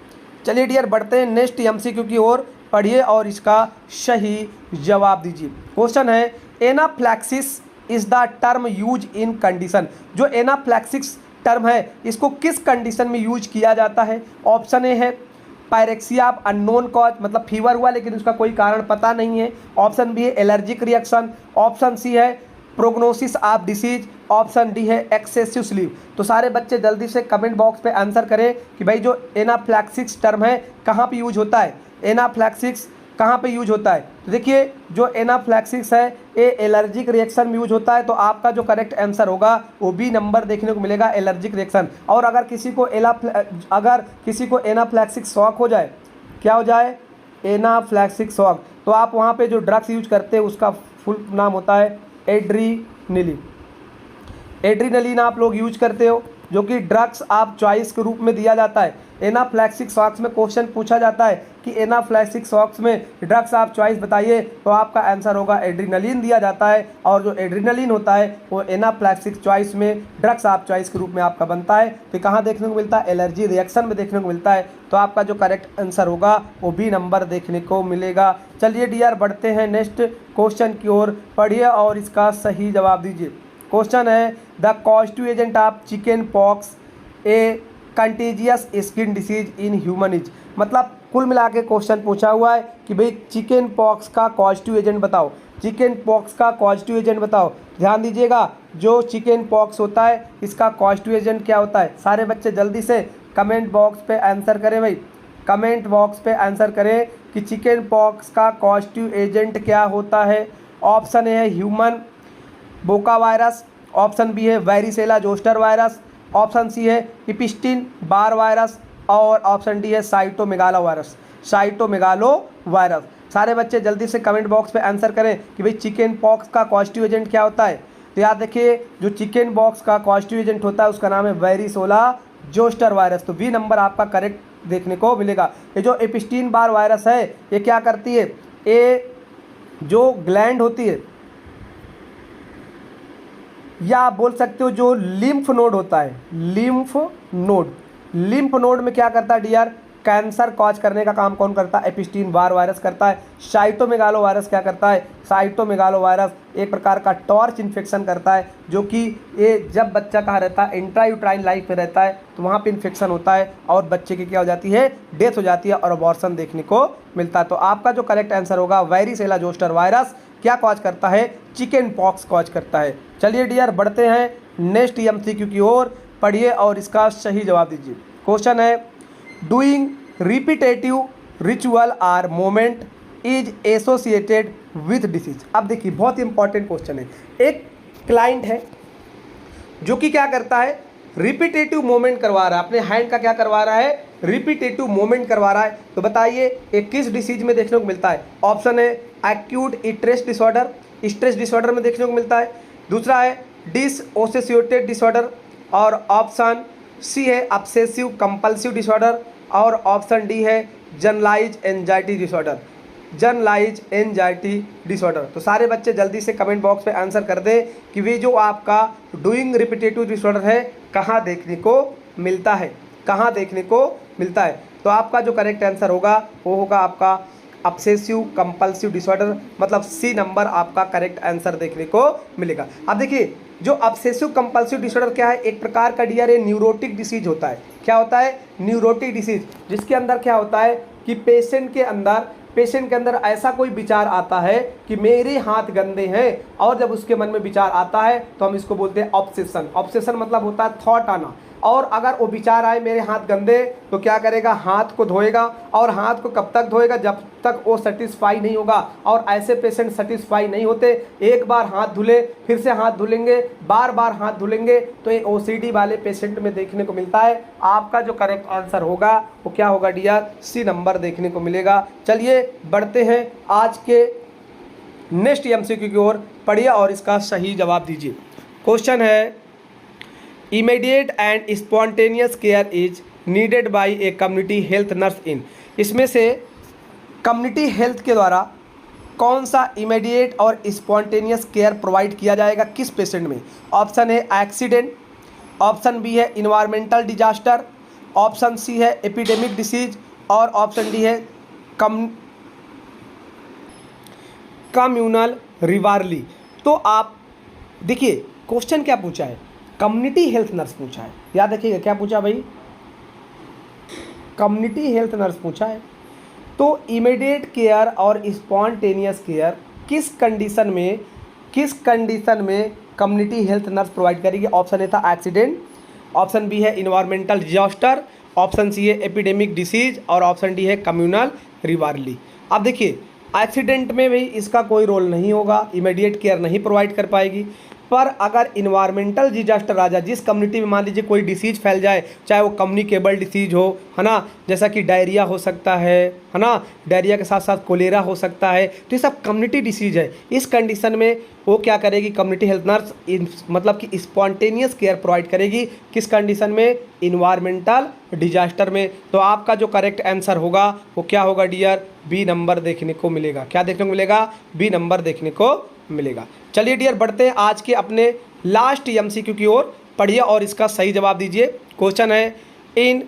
चलिए डियर बढ़ते हैं नेक्स्ट एमसीक्यू की ओर, पढ़िए और इसका सही जवाब दीजिए। क्वेश्चन है anaphylaxis is the term use in condition. जो एनाफ्लैक्सिस टर्म है इसको किस कंडीशन में यूज किया जाता है? ऑप्शन ए है पायरेक्सिया ऑफ अननोन कॉज, मतलब फीवर हुआ लेकिन उसका कोई कारण पता नहीं है। ऑप्शन बी है एलर्जिक रिएक्शन। ऑप्शन सी है prognosis of disease. Option D है एक्सेसिव स्लीप। तो सारे बच्चे जल्दी से कमेंट बॉक्स पे आंसर करें कि भाई जो एनाफ्लैक्सिस टर्म है कहाँ पे यूज होता है, एनाफ्लैक्सिस कहाँ पे यूज होता है। तो देखिए जो एनाफ्लैक्सिस है ये एलर्जिक रिएक्शन में यूज होता है, तो आपका जो करेक्ट आंसर होगा वो बी नंबर देखने को मिलेगा, एलर्जिक रिएक्शन। और अगर किसी को एनाफ्लैक्सिस शॉक हो जाए, क्या हो जाए, एनाफ्लैक्सिस शॉक, तो आप वहाँ पे जो ड्रग्स यूज करते हैं उसका फुल नाम होता है एड्रीनलिन। एड्रीनलिन आप लोग यूज करते हो, जो कि ड्रग्स आप चॉइस के रूप में दिया जाता है। एनाफ्लैक्सिस शॉक्स में क्वेश्चन पूछा जाता है कि एनाफ्लैक्सिस शॉक्स में ड्रग्स आप चॉइस बताइए, तो आपका आंसर होगा एड्रीनलिन दिया जाता है। और जो एड्रीनलिन होता है वो एनाफ्लैक्सिस चॉइस में ड्रग्स आप चॉइस के रूप में आपका बनता है। तो कहाँ देखने को मिलता है, एलर्जी रिएक्शन में देखने को मिलता है। तो आपका जो करेक्ट आंसर होगा वो बी नंबर देखने को मिलेगा। चलिए डियर बढ़ते हैं नेक्स्ट क्वेश्चन की ओर, पढ़िए और इसका सही जवाब दीजिए। क्वेश्चन है the causative agent of chicken pox A contagious skin disease in human is. मतलब कुल मिला के क्वेश्चन पूछा हुआ है कि भाई चिकन पॉक्स का कॉजेटिव एजेंट बताओ, चिकन पॉक्स का कॉजेटिव एजेंट बताओ। ध्यान दीजिएगा, जो चिकन पॉक्स होता है इसका कॉजेटिव एजेंट क्या होता है। सारे बच्चे जल्दी से कमेंट बॉक्स पे आंसर करें भाई, कमेंट बॉक्स पे आंसर करें कि चिकन पॉक्स का कॉजेटिव एजेंट क्या होता है। ऑप्शन ए है human boca virus. Option B है varicella zoster virus. Option C है इपिस्टिन बार वायरस। और ऑप्शन डी है साइटोमेगालो वायरस, साइटोमेगालो वायरस। सारे बच्चे जल्दी से कमेंट बॉक्स पे आंसर करें कि भाई चिकन पॉक्स का कॉजेटिव एजेंट क्या होता है। तो याद देखिए जो चिकन पॉक्स का पॉजिटिव एजेंट होता है उसका नाम है वेरिसोला जोस्टर वायरस। तो बी नंबर आपका करेक्ट देखने को मिलेगा। ये जो एपिस्टीन बार वायरस है ये क्या करती है, ये जो ग्लैंड होती है या आप बोल सकते हो जो लिम्फ नोड होता है, लिम्फ नोड में क्या करता है डियर, कैंसर कॉज करने का काम कौन करता है, एपिस्टीन बार वायरस करता है। साइटोमेगालो वायरस क्या करता है, साइटोमेगालो वायरस एक प्रकार का टॉर्च इन्फेक्शन करता है, जो कि ये जब बच्चा कहाँ रहता है, इंट्रायूट्राइन लाइफ में रहता है, तो वहाँ पे इन्फेक्शन होता है और बच्चे की क्या हो जाती है, डेथ हो जाती है और अबॉर्शन देखने को मिलता है। तो आपका जो करेक्ट आंसर होगा वेरिसेला जोस्टर वायरस क्या कॉज करता है, चिकन पॉक्स कॉज करता है। चलिए डियर बढ़ते हैं नेक्स्ट एमसीक्यू की ओर, पढ़िए और इसका सही जवाब दीजिए। क्वेश्चन है doing repetitive ritual or moment is associated with disease. अब देखिए बहुत इंपॉर्टेंट क्वेश्चन है। एक क्लाइंट है जो कि क्या करता है, रिपीटेटिव मूवमेंट करवा रहा है, अपने हैंड का क्या करवा रहा है, रिपीटेटिव मूवमेंट करवा रहा है। तो बताइए ये किस डिसीज में देखने को मिलता है। ऑप्शन है acute stress disorder, stress disorder में देखने को मिलता है। दूसरा है डिसओसिएटेड डिसऑर्डर और ऑप्शन सी है ऑब्सेसिव कंपल्सिव डिसऑर्डर और ऑप्शन डी है generalize anxiety disorder, generalize anxiety disorder. तो सारे बच्चे जल्दी से कमेंट बॉक्स पे आंसर कर दें कि वे जो आपका डूइंग रिपीटेटिव डिसऑर्डर है कहाँ देखने को मिलता है, कहाँ देखने को मिलता है। तो आपका जो करेक्ट आंसर होगा वो होगा आपका ऑब्सेसिव कंपल्सिव डिसऑर्डर, मतलब सी नंबर आपका करेक्ट आंसर देखने को मिलेगा। अब देखिए जो ऑब्सेसिव कंपल्सिव डिसऑर्डर क्या है, एक प्रकार का डियर ये न्यूरोटिक डिसीज होता है। क्या होता है, न्यूरोटिक डिसीज, जिसके अंदर क्या होता है कि पेशेंट के अंदर ऐसा कोई विचार आता है कि मेरे हाथ गंदे हैं, और जब उसके मन में विचार आता है तो हम इसको बोलते हैं ऑब्सेशन। ऑब्सेशन मतलब होता है थॉट आना, और अगर वो विचार आए मेरे हाथ गंदे तो क्या करेगा, हाथ को धोएगा, और हाथ को कब तक धोएगा, जब तक वो सेटिस्फाई नहीं होगा। और ऐसे पेशेंट सेटिस्फाई नहीं होते, एक बार हाथ धुले फिर से हाथ धुलेंगे, बार बार हाथ धुलेंगे, तो ये ओसीडी वाले पेशेंट में देखने को मिलता है। आपका जो करेक्ट आंसर होगा वो क्या होगा डियर, सी नंबर देखने को मिलेगा। चलिए बढ़ते हैं आज के नेक्स्ट एमसीक्यू की ओर, पढ़िए और इसका सही जवाब दीजिए। क्वेश्चन है immediate and spontaneous care is needed bye a community health nurse इन। इसमें से कम्युनिटी हेल्थ के द्वारा कौन सा इमीडिएट और स्पॉन्टेनियस केयर प्रोवाइड किया जाएगा किस पेशेंट में। ऑप्शन है एक्सीडेंट, ऑप्शन बी है इन्वायरमेंटल डिजास्टर, ऑप्शन सी है एपिडेमिक डिसीज और ऑप्शन डी है कम्यूनल रिवारली। तो आप देखिए क्वेश्चन क्या पूछा है, कम्युनिटी हेल्थ नर्स पूछा है, याद रखिएगा क्या पूछा भाई, कम्युनिटी हेल्थ नर्स पूछा है। तो इमीडिएट केयर और स्पॉन्टेनियस केयर किस कंडीशन में कम्युनिटी हेल्थ नर्स प्रोवाइड करेगी? ऑप्शन ए था एक्सीडेंट, ऑप्शन बी है इन्वायरमेंटल डिजास्टर, ऑप्शन सी है एपिडेमिक डिसीज और ऑप्शन डी है कम्युनल रिवायरली। अब देखिए एक्सीडेंट में भी इसका कोई रोल नहीं होगा, इमीडिएट केयर नहीं प्रोवाइड कर पाएगी। पर अगर इन्वायरमेंटल डिजास्टर आ जाए, जिस कम्युनिटी में मान लीजिए कोई डिसीज फैल जाए, चाहे वो कम्युनिकेबल डिसीज हो, है ना, जैसा कि डायरिया हो सकता है ना, डायरिया के साथ साथ कोलेरा हो सकता है, तो ये सब कम्युनिटी डिसीज है। इस कंडीशन में वो क्या करेगी, कम्युनिटी हेल्थ नर्स मतलब कि स्पॉन्टेनियस केयर प्रोवाइड करेगी। किस कंडीशन में? इन्वायरमेंटल डिजास्टर में। तो आपका जो करेक्ट आंसर होगा वो क्या होगा डियर? बी नंबर देखने को मिलेगा। क्या देखने को मिलेगा? बी नंबर देखने को मिलेगा। चलिए डियर बढ़ते हैं आज के अपने लास्ट एमसीक्यू की ओर, पढ़िए और इसका सही जवाब दीजिए। क्वेश्चन है in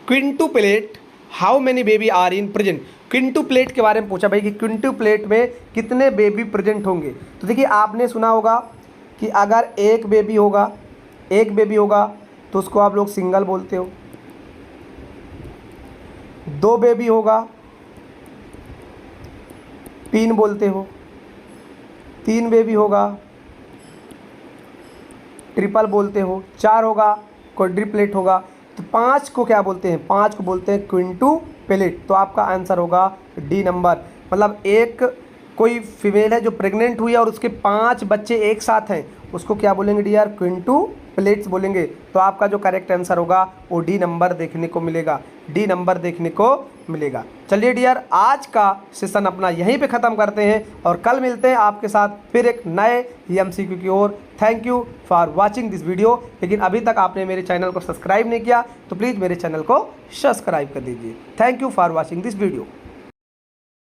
quintuplet how many baby are in present. Quintuplet के बारे में पूछा भाई कि क्विंटुप्लेट में कितने बेबी प्रेजेंट होंगे। तो देखिए आपने सुना होगा कि अगर एक बेबी होगा तो उसको आप लोग सिंगल बोलते हो, 2 बेबी होगा ट्विन बोलते हो, 3 बेबी होगा ट्रिपल बोलते हो, 4 होगा क्वाड्रिप्लेट होगा, तो 5 को क्या बोलते हैं? 5 को बोलते हैं क्विंटुप्लेट। तो आपका आंसर होगा डी नंबर। मतलब एक कोई फीमेल है जो प्रेग्नेंट हुई है और उसके 5 बच्चे एक साथ हैं, उसको क्या बोलेंगे डियर? क्विंटुप्लेट्स बोलेंगे। तो आपका जो करेक्ट आंसर होगा वो डी नंबर देखने को मिलेगा, डी नंबर देखने को मिलेगा। चलिए डियर आज का सेशन अपना यहीं पे ख़त्म करते हैं और कल मिलते हैं आपके साथ फिर एक नए एमसीक्यू की ओर। Thank you for watching this video. लेकिन अभी तक आपने मेरे चैनल को सब्सक्राइब नहीं किया तो प्लीज़ मेरे चैनल को सब्सक्राइब कर दीजिए। Thank you for watching this video.